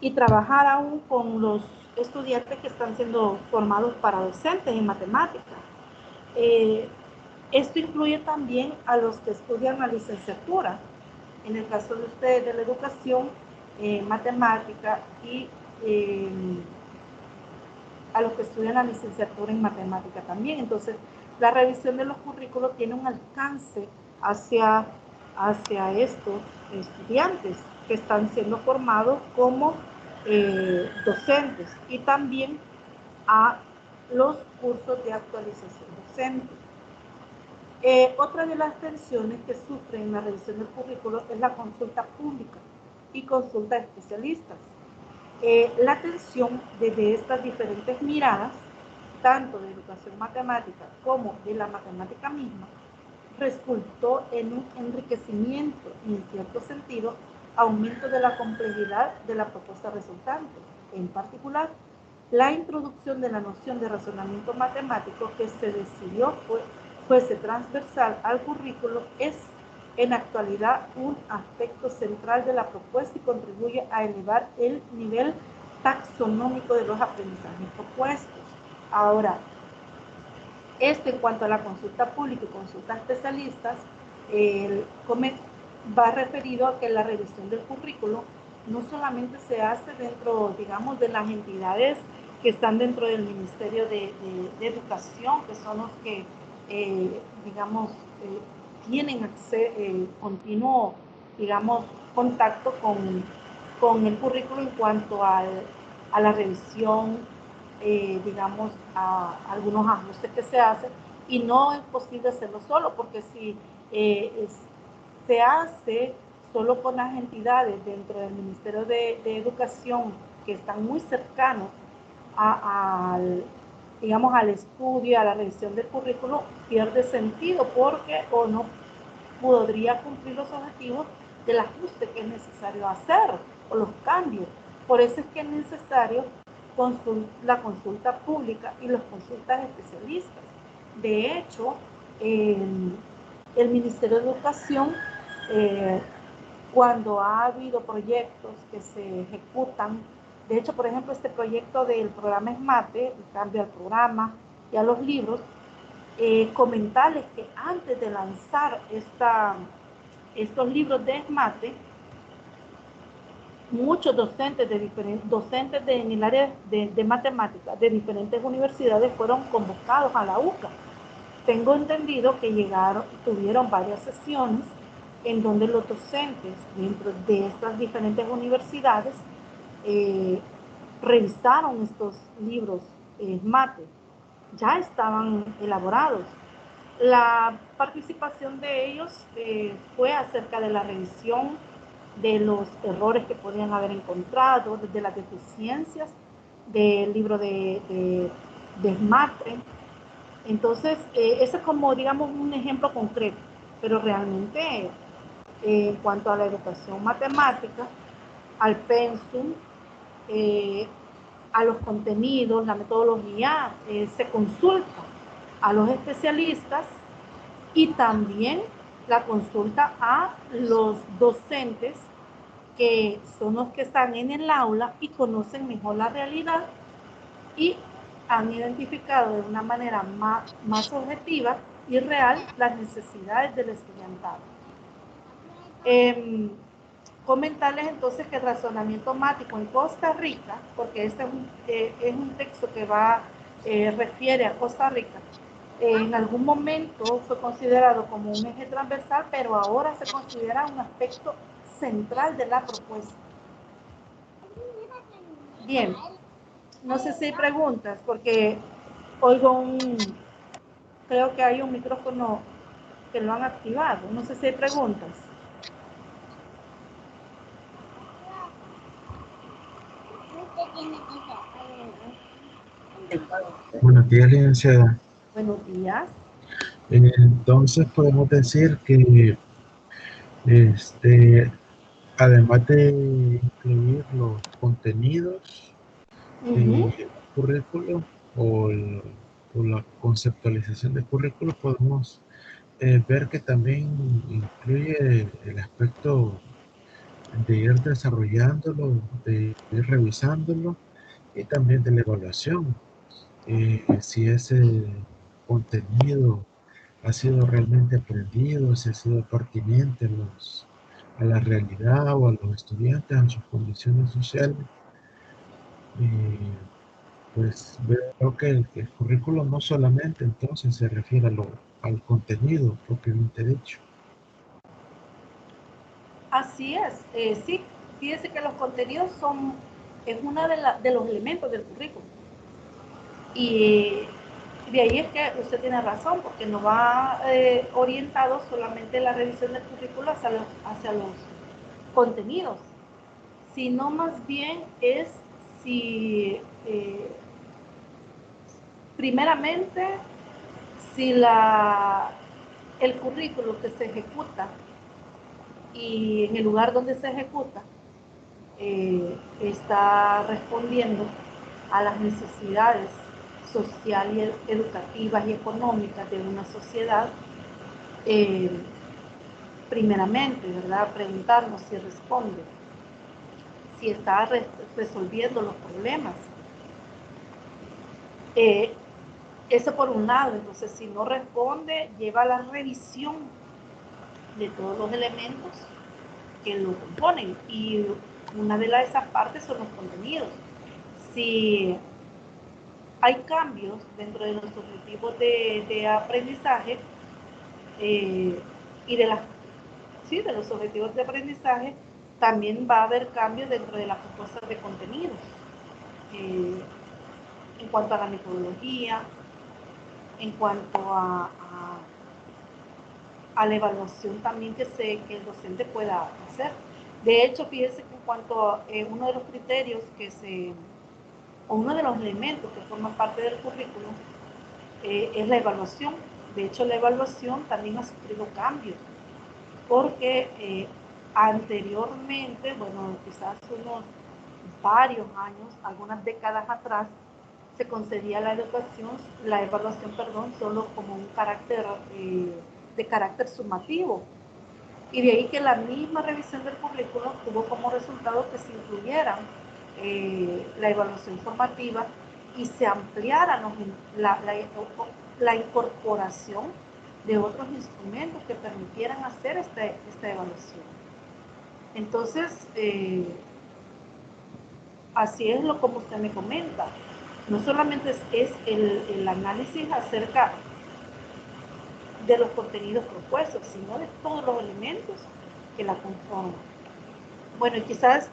y trabajar aún con los estudiantes que están siendo formados para docentes en matemática. Esto incluye también a los que estudian la licenciatura. En el caso de ustedes de la educación, matemática y a los que estudian la licenciatura en matemática también. Entonces, la revisión de los currículos tiene un alcance hacia estos estudiantes que están siendo formados como docentes y también a los cursos de actualización docente. Otra de las tensiones que sufren en la revisión del currículo es la consulta pública y consulta de especialistas. La atención desde estas diferentes miradas, tanto de educación matemática como de la matemática misma, resultó en un enriquecimiento y, en cierto sentido, aumento de la complejidad de la propuesta resultante. En particular, la introducción de la noción de razonamiento matemático que se decidió fuese transversal al currículo es en actualidad un aspecto central de la propuesta y contribuye a elevar el nivel taxonómico de los aprendizajes propuestos. Ahora, esto en cuanto a la consulta pública y consulta a especialistas, va referido a que la revisión del currículo no solamente se hace dentro, digamos, de las entidades que están dentro del Ministerio de Educación, que son los que, digamos, tienen continuo, digamos, contacto con el currículo en cuanto a la revisión, digamos, a algunos ajustes que se hacen, y no es posible hacerlo solo, porque si se hace solo con las entidades dentro del Ministerio de Educación que están muy cercanos digamos, al estudio, a la revisión del currículo, pierde sentido porque o no podría cumplir los objetivos del ajuste que es necesario hacer o los cambios. Por eso es que es necesario la consulta pública y las consultas especialistas. De hecho, el Ministerio de Educación, cuando ha habido proyectos que se ejecutan, de hecho, por ejemplo, este proyecto del programa ESMATE, el cambio al programa y a los libros, comentarles que antes de lanzar estos libros de ESMATE, muchos docentes en el área de matemáticas de diferentes universidades fueron convocados a la UCA. Tengo entendido que tuvieron varias sesiones en donde los docentes dentro de estas diferentes universidades revisaron estos libros ESMATE. Ya estaban elaborados. La participación de ellos fue acerca de la revisión de los errores que podían haber encontrado, de las deficiencias del libro de ESMATE. Entonces, ese es como, digamos, un ejemplo concreto, pero realmente en cuanto a la educación matemática, al pensum, a los contenidos, la metodología, se consulta a los especialistas y también la consulta a los docentes que son los que están en el aula y conocen mejor la realidad y han identificado de una manera más objetiva y real las necesidades del estudiantado. Comentarles entonces que el razonamiento mático en Costa Rica, porque este es un texto que refiere a Costa Rica, en algún momento fue considerado como un eje transversal, pero ahora se considera un aspecto central de la propuesta. Bien, no sé si hay preguntas, porque oigo Creo que hay un micrófono que lo han activado. No sé si hay preguntas. Buenos días, licenciada. Buenos días. Entonces podemos decir que además de incluir los contenidos del currículo o la conceptualización del currículo, podemos ver que también incluye el aspecto de ir desarrollándolo, de ir revisándolo y también de la evaluación. Si ese contenido ha sido realmente aprendido, si ha sido pertinente a la realidad o a los estudiantes, en sus condiciones sociales. Pues veo que el currículo no solamente entonces se refiere al contenido propiamente dicho. Así es, sí, fíjese que los contenidos es uno de los elementos del currículum. Y de ahí es que usted tiene razón, porque no va orientado solamente la revisión del currículo hacia los contenidos, sino más bien es si, primeramente, si el currículo que se ejecuta y en el lugar donde se ejecuta está respondiendo a las necesidades sociales, educativas y económicas de una sociedad, primeramente, ¿verdad? Preguntarnos si responde, si está resolviendo los problemas. Eso por un lado. Entonces, si no responde, lleva a la revisión de todos los elementos que lo componen, y una de esas partes son los contenidos. Si hay cambios dentro de los objetivos de aprendizaje y de los objetivos de aprendizaje, también va a haber cambios dentro de las propuestas de contenidos en cuanto a la metodología, en cuanto a la evaluación también que el docente pueda hacer. De hecho, fíjense que en cuanto a uno de los criterios o uno de los elementos que forman parte del currículum es la evaluación. De hecho, la evaluación también ha sufrido cambios, porque anteriormente, bueno, quizás unos varios años, algunas décadas atrás, se concedía la evaluación, solo como un carácter de carácter sumativo. Y de ahí que la misma revisión del currículo tuvo como resultado que se incluyera la evaluación formativa y se ampliara la incorporación de otros instrumentos que permitieran hacer esta evaluación. Entonces, así es como usted me comenta. No solamente es el análisis acerca de los contenidos propuestos, sino de todos los elementos que la conforman. Bueno, y quizás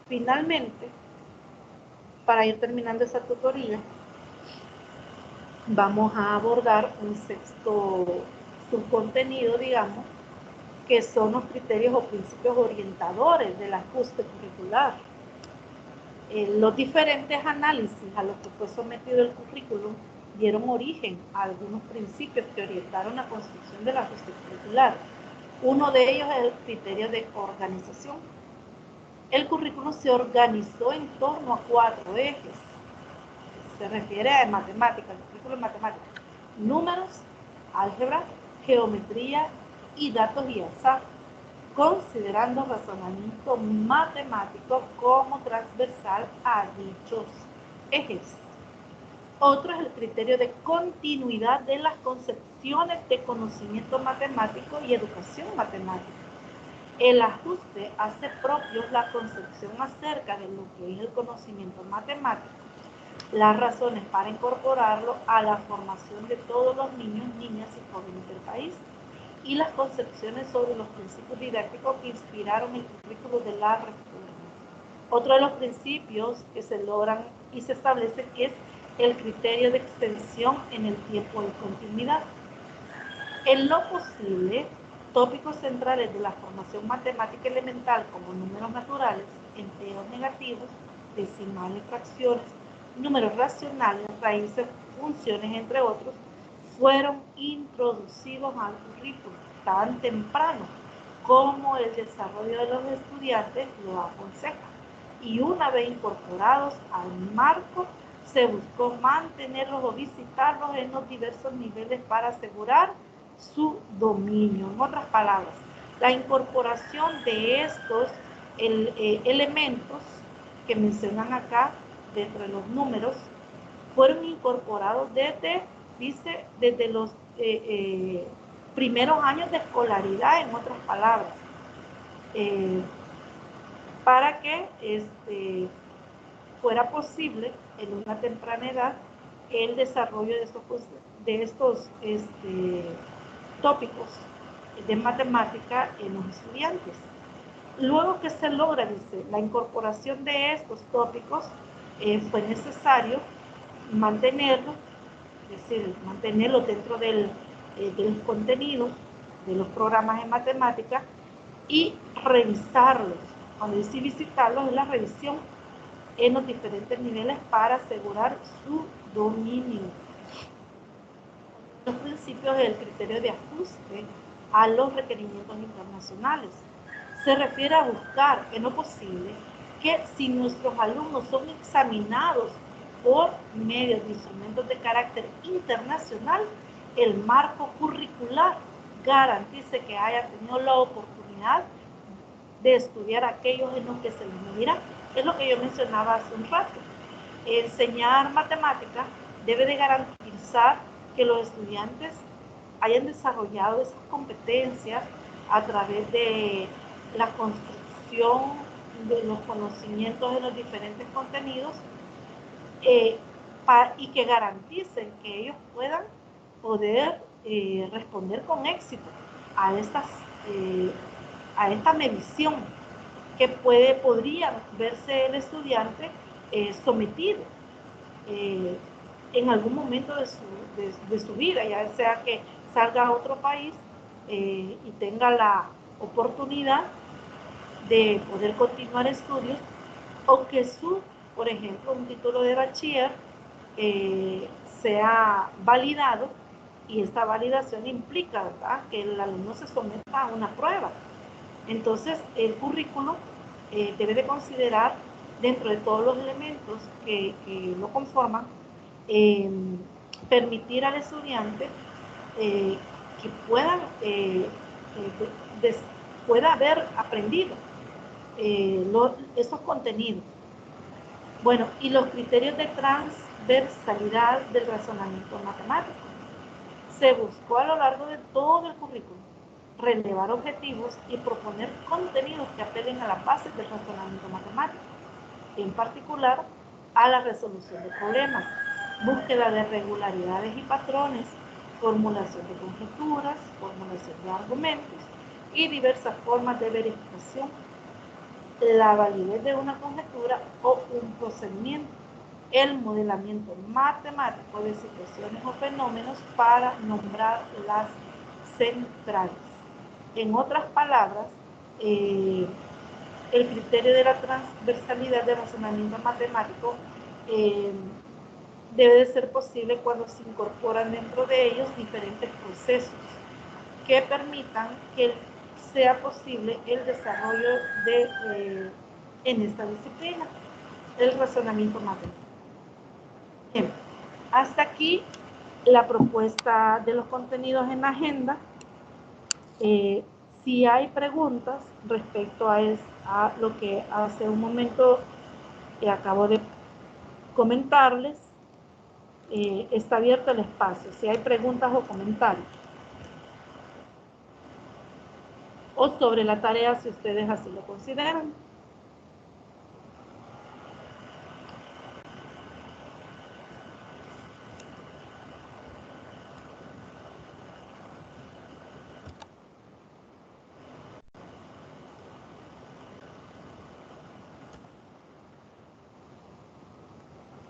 finalmente, para ir terminando esa tutoría, vamos a abordar un sexto subcontenido, digamos, que son los criterios o principios orientadores del ajuste curricular. Los diferentes análisis a los que fue sometido el currículum dieron origen a algunos principios que orientaron la construcción del ajuste curricular. Uno de ellos es el criterio de organización. El currículum se organizó en torno a 4 ejes. Se refiere a matemáticas, el currículum de matemáticas: números, álgebra, geometría y datos y azar, considerando razonamiento matemático como transversal a dichos ejes. Otro es el criterio de continuidad de las concepciones de conocimiento matemático y educación matemática. El ajuste hace propio la concepción acerca de lo que es el conocimiento matemático, las razones para incorporarlo a la formación de todos los niños, niñas y jóvenes del país, y las concepciones sobre los principios didácticos que inspiraron el currículo de la reforma. Otro de los principios que se logran y se establecen es el criterio de extensión en el tiempo de continuidad. En lo posible, tópicos centrales de la formación matemática elemental como números naturales, enteros negativos, decimales, fracciones, números racionales, raíces, funciones, entre otros, fueron introducidos al currículo tan temprano como el desarrollo de los estudiantes lo aconseja. Y una vez incorporados al marco, se buscó mantenerlos o visitarlos en los diversos niveles para asegurar su dominio. En otras palabras, la incorporación de estos elementos que mencionan acá dentro de los números fueron incorporados desde los primeros años de escolaridad, en otras palabras, para que fuera posible en una temprana edad el desarrollo de estos tópicos de matemática en los estudiantes. Luego que se logra, dice, la incorporación de estos tópicos, fue necesario mantenerlo, es decir, mantenerlo dentro del contenido de los programas en matemática y revisarlos. Cuando dice visitarlos, es la revisión en los diferentes niveles para asegurar su dominio. Los principios del criterio de ajuste a los requerimientos internacionales se refiere a buscar, en lo posible, que si nuestros alumnos son examinados por medio de instrumentos de carácter internacional, el marco curricular garantice que haya tenido la oportunidad de estudiar aquellos en los que se les medirá. Es lo que yo mencionaba hace un rato. Enseñar matemáticas debe de garantizar que los estudiantes hayan desarrollado esas competencias a través de la construcción de los conocimientos de los diferentes contenidos, y que garanticen que ellos puedan poder responder con éxito a esta medición que podría verse el estudiante sometido en algún momento de su vida, ya sea que salga a otro país y tenga la oportunidad de poder continuar estudios, o que por ejemplo, un título de bachiller sea validado, y esta validación implica, ¿verdad?, que el alumno se someta a una prueba. Entonces, el currículo debe de considerar, dentro de todos los elementos que lo conforman, permitir al estudiante que pueda haber aprendido estos contenidos. Bueno, y los criterios de transversalidad del razonamiento matemático. Se buscó a lo largo de todo el currículo relevar objetivos y proponer contenidos que apelen a las bases del razonamiento matemático, en particular a la resolución de problemas, búsqueda de regularidades y patrones, formulación de conjeturas, formulación de argumentos y diversas formas de verificación, la validez de una conjetura o un procedimiento, el modelamiento matemático de situaciones o fenómenos para nombrar las centrales. En otras palabras, el criterio de la transversalidad del razonamiento matemático debe de ser posible cuando se incorporan dentro de ellos diferentes procesos que permitan que sea posible el desarrollo en esta disciplina, el razonamiento matemático. Bien, hasta aquí la propuesta de los contenidos en la agenda. Si hay preguntas respecto a lo que hace un momento acabo de comentarles, está abierto el espacio. Si hay preguntas o comentarios, o sobre la tarea, si ustedes así lo consideran.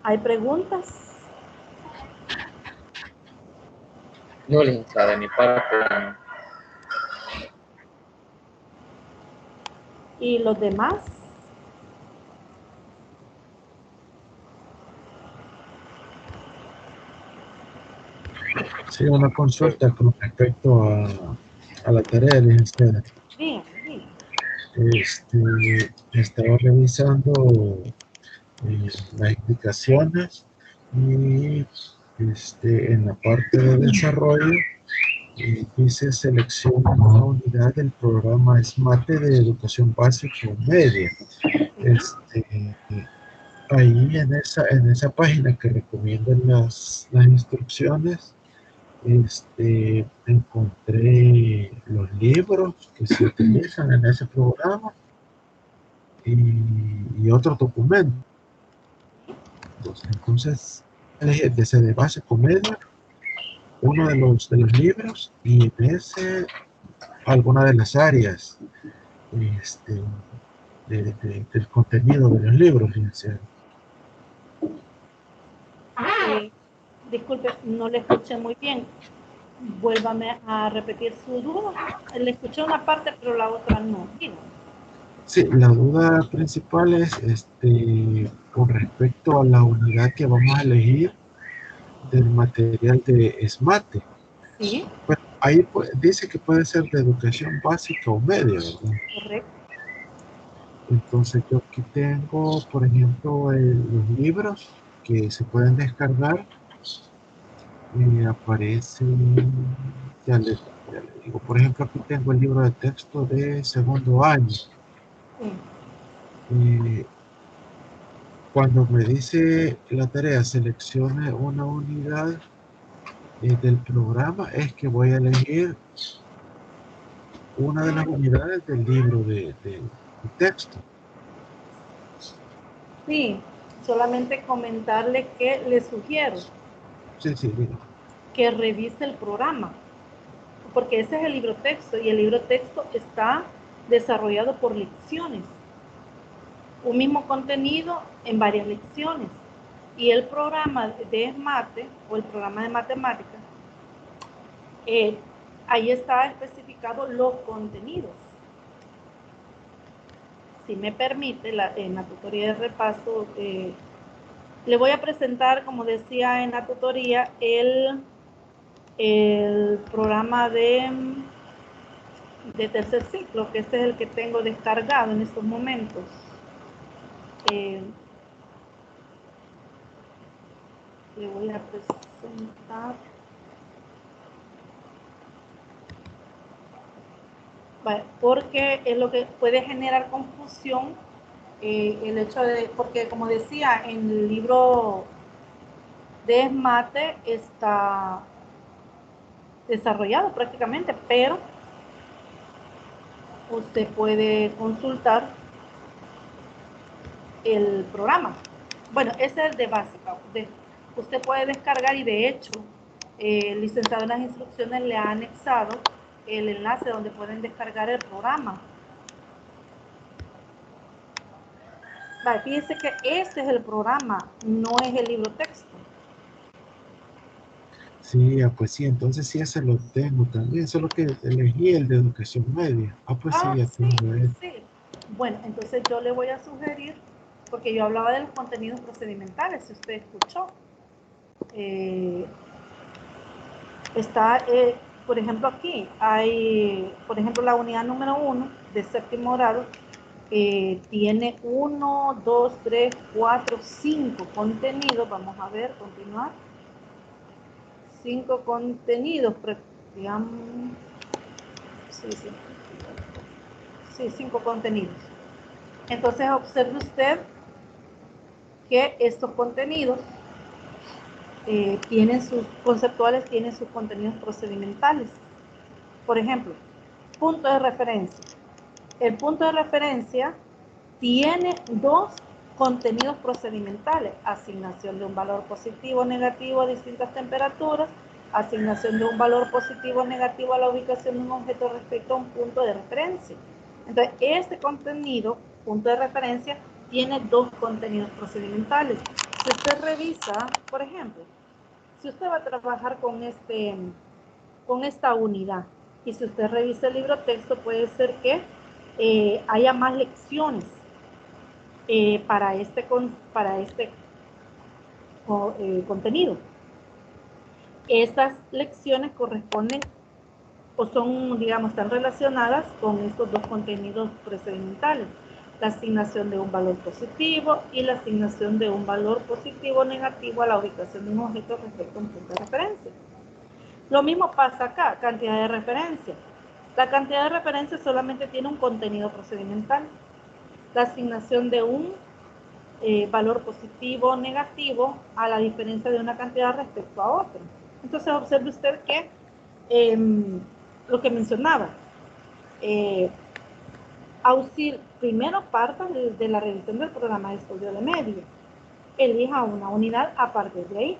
¿Hay preguntas? No, licenciada, de mi parte, no. ¿Y los demás? Sí, una consulta con respecto a la tarea, licenciada. Bien, bien. Estaba revisando las indicaciones y en la parte de desarrollo dice selecciona una unidad del programa SMATE de educación básica o media. Este, Ahí en esa página que recomiendan las instrucciones, encontré los libros que se utilizan en ese programa y otros documentos. Entonces, elegí desde de base comedia, uno de los libros y en ese alguna de las áreas este, del contenido de los libros, licenciado. Disculpe, no le escuché muy bien. Vuélvame a repetir su duda. Le escuché una parte, pero la otra no. Dígame. Sí, la duda principal es con respecto a la unidad que vamos a elegir del material de SMATE. Sí, Bueno, ahí dice que puede ser de educación básica o media, ¿verdad? correcto. Entonces yo aquí tengo, por ejemplo, los libros que se pueden descargar. Aparecen, ya le digo, por ejemplo, aquí tengo el libro de texto de segundo año. Sí. Eh, Cuando me dice la tarea seleccione una unidad del programa, es que voy a elegir una de las unidades del libro de texto. Sí, solamente comentarle que le sugiero Sí, sí, digo. que revise el programa, porque ese es el libro texto y el libro texto está desarrollado por lecciones, un mismo contenido en varias lecciones. Y el programa de mate o el programa de matemáticas, ahí está especificado los contenidos. Si me permite, en la tutoría de repaso, le voy a presentar, como decía en la tutoría, el programa de tercer ciclo, que este es el que tengo descargado en estos momentos. Le voy a presentar. Vale, porque es lo que puede generar confusión el hecho de, porque como decía, en el libro de SMATE está desarrollado prácticamente, pero usted puede consultar el programa. Bueno, ese es el de básica. Usted puede descargar y de hecho el licenciado en las instrucciones le ha anexado el enlace donde pueden descargar el programa. Vale, fíjense que este es el programa, no es el libro texto. Sí, pues sí, entonces sí, ese lo tengo también, solo que elegí el de educación media. Pues sí, ya Sí, tengo él. sí. Bueno, entonces yo le voy a sugerir, porque yo hablaba de los contenidos procedimentales, si usted escuchó. Está, por ejemplo, aquí hay, por ejemplo, la unidad número 1 de séptimo grado tiene 1, 2, 3, 4, 5 contenidos. Vamos a ver, continuar. 5 contenidos, digamos, sí, 5 contenidos. Entonces, observe usted que estos contenidos tienen sus conceptuales, tienen sus contenidos procedimentales. Por ejemplo, punto de referencia. El punto de referencia tiene dos contenidos procedimentales: asignación de un valor positivo o negativo a distintas temperaturas, asignación de un valor positivo o negativo a la ubicación de un objeto respecto a un punto de referencia. Entonces, este contenido, punto de referencia, tiene dos contenidos procedimentales. Si usted revisa, por ejemplo, si usted va a trabajar con este con esta unidad. Y si usted revisa el libro texto, puede ser que haya más lecciones para este contenido. Estas lecciones corresponden o son, digamos, están relacionadas con estos dos contenidos procedimentales: la asignación de un valor positivo y la asignación de un valor positivo o negativo a la ubicación de un objeto respecto a un punto de referencia. Lo mismo pasa acá, cantidad de referencia. La cantidad de referencia solamente tiene un contenido procedimental. La asignación de un valor positivo o negativo a la diferencia de una cantidad respecto a otra. Entonces observe usted que lo que mencionaba, auxilio, primero parta de la revisión del programa de estudio de medio. Elija una unidad a partir de ahí,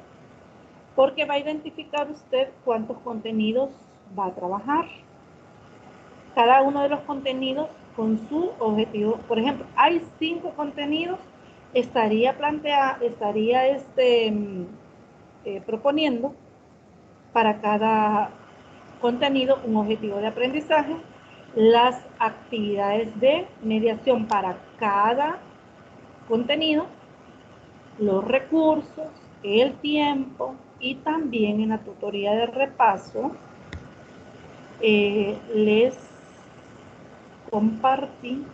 porque va a identificar usted cuántos contenidos va a trabajar. Cada uno de los contenidos con su objetivo. Por ejemplo, hay 5 contenidos, estaría proponiendo para cada contenido un objetivo de aprendizaje, las actividades de mediación para cada contenido, los recursos, el tiempo, y también en la tutoría de repaso les compartí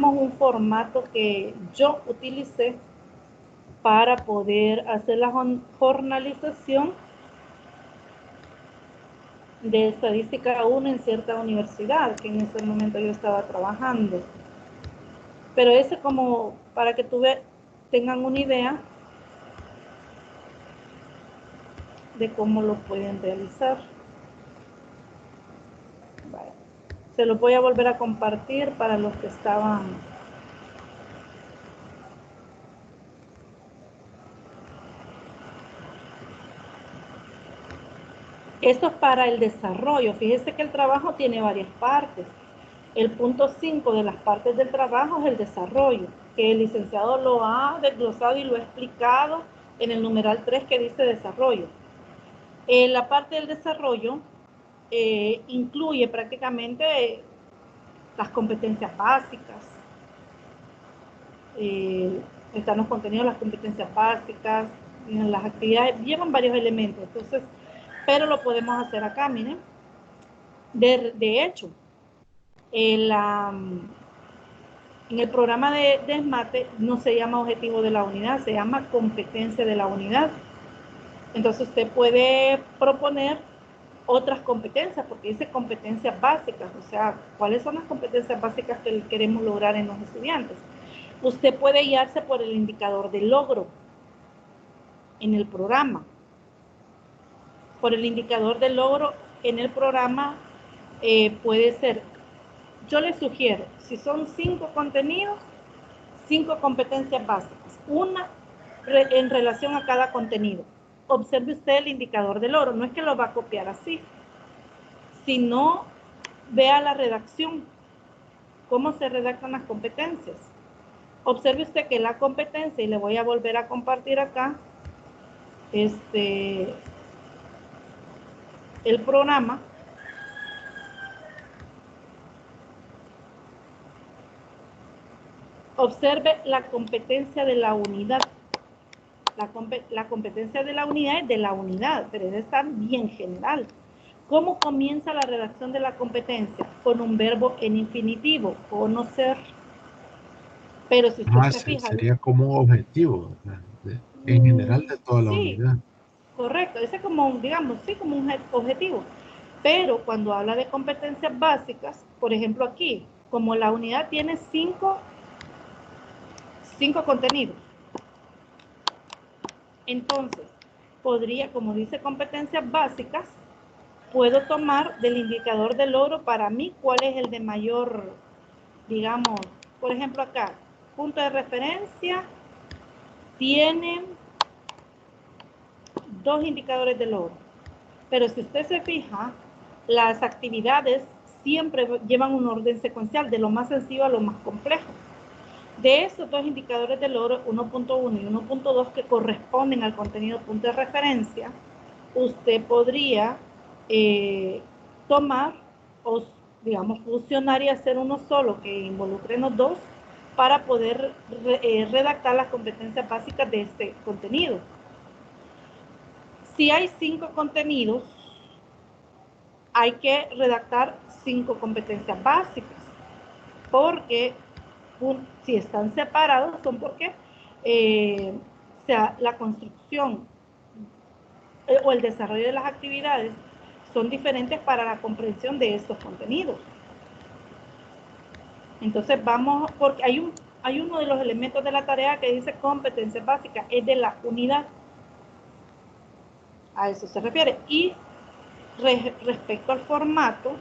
un formato que yo utilicé para poder hacer la jornalización de estadística 1 en cierta universidad que en ese momento yo estaba trabajando. Pero ese, como para que tengan una idea de cómo lo pueden realizar. Vale. Se los voy a volver a compartir para los que estaban. Esto es para el desarrollo. Fíjese que el trabajo tiene varias partes. El punto 5 de las partes del trabajo es el desarrollo, que el licenciado lo ha desglosado y lo ha explicado en el numeral 3 que dice desarrollo. La parte del desarrollo incluye prácticamente las competencias básicas. Están los contenidos, las competencias básicas, las actividades, llevan varios elementos. Entonces, pero lo podemos hacer acá, miren. De hecho, en el programa de ESMATE no se llama objetivo de la unidad, se llama competencia de la unidad. Entonces usted puede proponer otras competencias, porque dice competencias básicas, o sea, ¿cuáles son las competencias básicas que queremos lograr en los estudiantes? Usted puede guiarse por el indicador de logro en el programa. Por el indicador de logro en el programa puede ser, yo les sugiero, si son 5 contenidos, 5 competencias básicas, una en relación a cada contenido. Observe usted el indicador de logro, no es que lo va a copiar así, sino vea la redacción, cómo se redactan las competencias. Observe usted que la competencia, y le voy a volver a compartir acá, el programa. Observe la competencia de la unidad. La competencia de la unidad es de la unidad, pero es bien general. ¿Cómo comienza la redacción de la competencia? Con un verbo en infinitivo, conocer. Pero si usted se fija... Sería como un objetivo, en general de toda la unidad. Correcto, ese es como, digamos, sí, como un objetivo. Pero cuando habla de competencias básicas, por ejemplo aquí, como la unidad tiene 5 contenidos, entonces podría, como dice competencias básicas, puedo tomar del indicador de logro para mí cuál es el de mayor, digamos, por ejemplo acá, punto de referencia tiene 2 indicadores de logro. Pero si usted se fija, las actividades siempre llevan un orden secuencial, de lo más sencillo a lo más complejo. De estos dos indicadores de logro, 1.1 y 1.2, que corresponden al contenido punto de referencia, usted podría tomar o, digamos, fusionar y hacer uno solo que involucre los dos para poder redactar las competencias básicas de este contenido. Si hay 5 contenidos, hay que redactar 5 competencias básicas, porque si están separados son porque la construcción o el desarrollo de las actividades son diferentes para la comprensión de estos contenidos. Entonces vamos, porque hay uno de los elementos de la tarea que dice competencias básicas, es de la unidad. A eso se refiere. Y respecto al formato,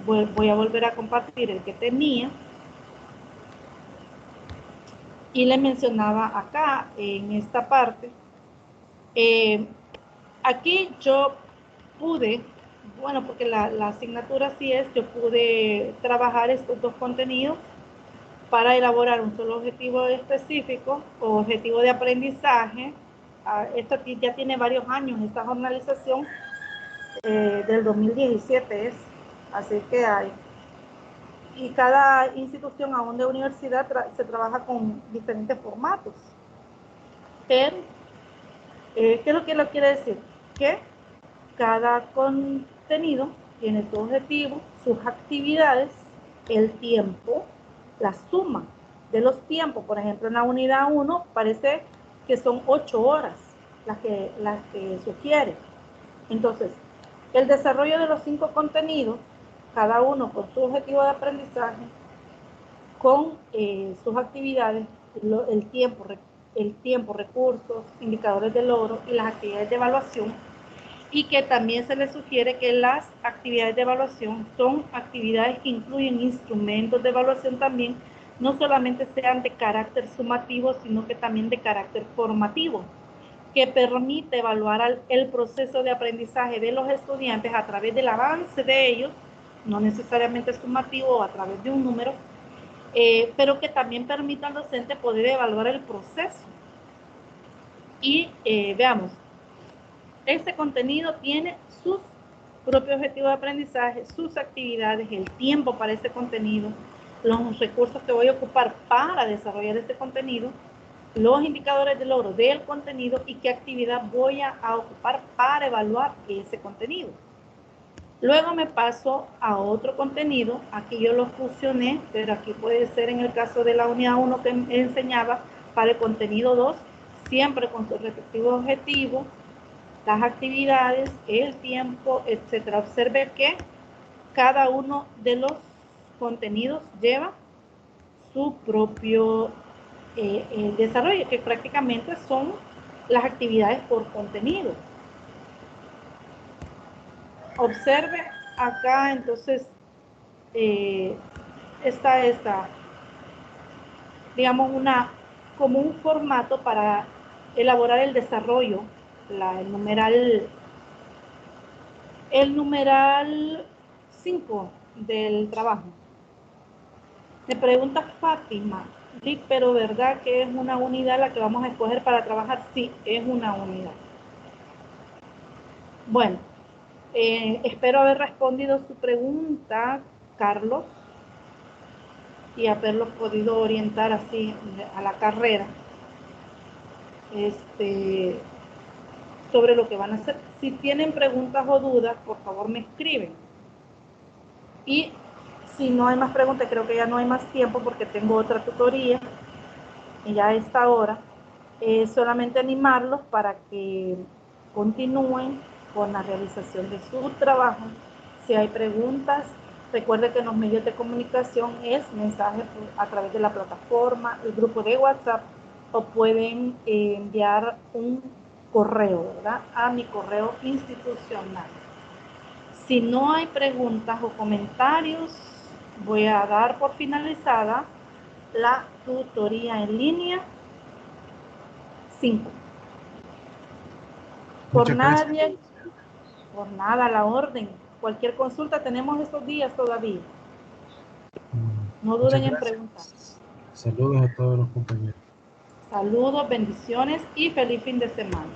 voy a volver a compartir el que tenía. Y le mencionaba acá, en esta parte, aquí yo pude, bueno, porque la asignatura así es, yo pude trabajar estos dos contenidos para elaborar un solo objetivo específico o objetivo de aprendizaje. Esto ya tiene varios años, esta jornalización del 2017 es, así que hay. Y cada institución, aún de universidad, se trabaja con diferentes formatos. Pero, ¿qué es lo que lo quiere decir? Que cada contenido tiene su objetivo, sus actividades, el tiempo, la suma de los tiempos. Por ejemplo, en la unidad 1 parece que son 8 horas las que sugiere. Entonces, el desarrollo de los 5 contenidos, cada uno con su objetivo de aprendizaje, con sus actividades, el tiempo, recursos, indicadores de logro y las actividades de evaluación, y que también se les sugiere que las actividades de evaluación son actividades que incluyen instrumentos de evaluación también, no solamente sean de carácter sumativo, sino que también de carácter formativo, que permite evaluar el proceso de aprendizaje de los estudiantes a través del avance de ellos, no necesariamente sumativo o a través de un número, pero que también permita al docente poder evaluar el proceso. Y veamos, este contenido tiene sus propios objetivos de aprendizaje, sus actividades, el tiempo para este contenido, los recursos que voy a ocupar para desarrollar este contenido, los indicadores de logro del contenido y qué actividad voy a ocupar para evaluar ese contenido. Luego me paso a otro contenido, aquí yo lo fusioné, pero aquí puede ser en el caso de la unidad 1 que enseñaba, para el contenido 2, siempre con su respectivo objetivo, las actividades, el tiempo, etc. Observe que cada uno de los contenidos lleva su propio desarrollo, que prácticamente son las actividades por contenido. Observe acá, entonces, esta, digamos, como un formato para elaborar el desarrollo, el numeral 5 del trabajo. Me pregunta Fátima, pero ¿verdad que es una unidad la que vamos a escoger para trabajar? Sí, es una unidad. Bueno, espero haber respondido su pregunta, Carlos, y haberlo podido orientar así a la carrera sobre lo que van a hacer. Si tienen preguntas o dudas, por favor me escriben. Y si no hay más preguntas, creo que ya no hay más tiempo porque tengo otra tutoría y ya a esta hora, solamente animarlos para que continúen con la realización de su trabajo. Si hay preguntas, recuerde que en los medios de comunicación es mensaje a través de la plataforma, el grupo de WhatsApp, o pueden enviar un correo, ¿verdad?, a mi correo institucional. Si no hay preguntas o comentarios, voy a dar por finalizada la tutoría en línea 5. Por nada, a la orden. Cualquier consulta tenemos estos días todavía. No duden Muchas en gracias. preguntar. Saludos a todos los compañeros. Saludos, bendiciones y feliz fin de semana.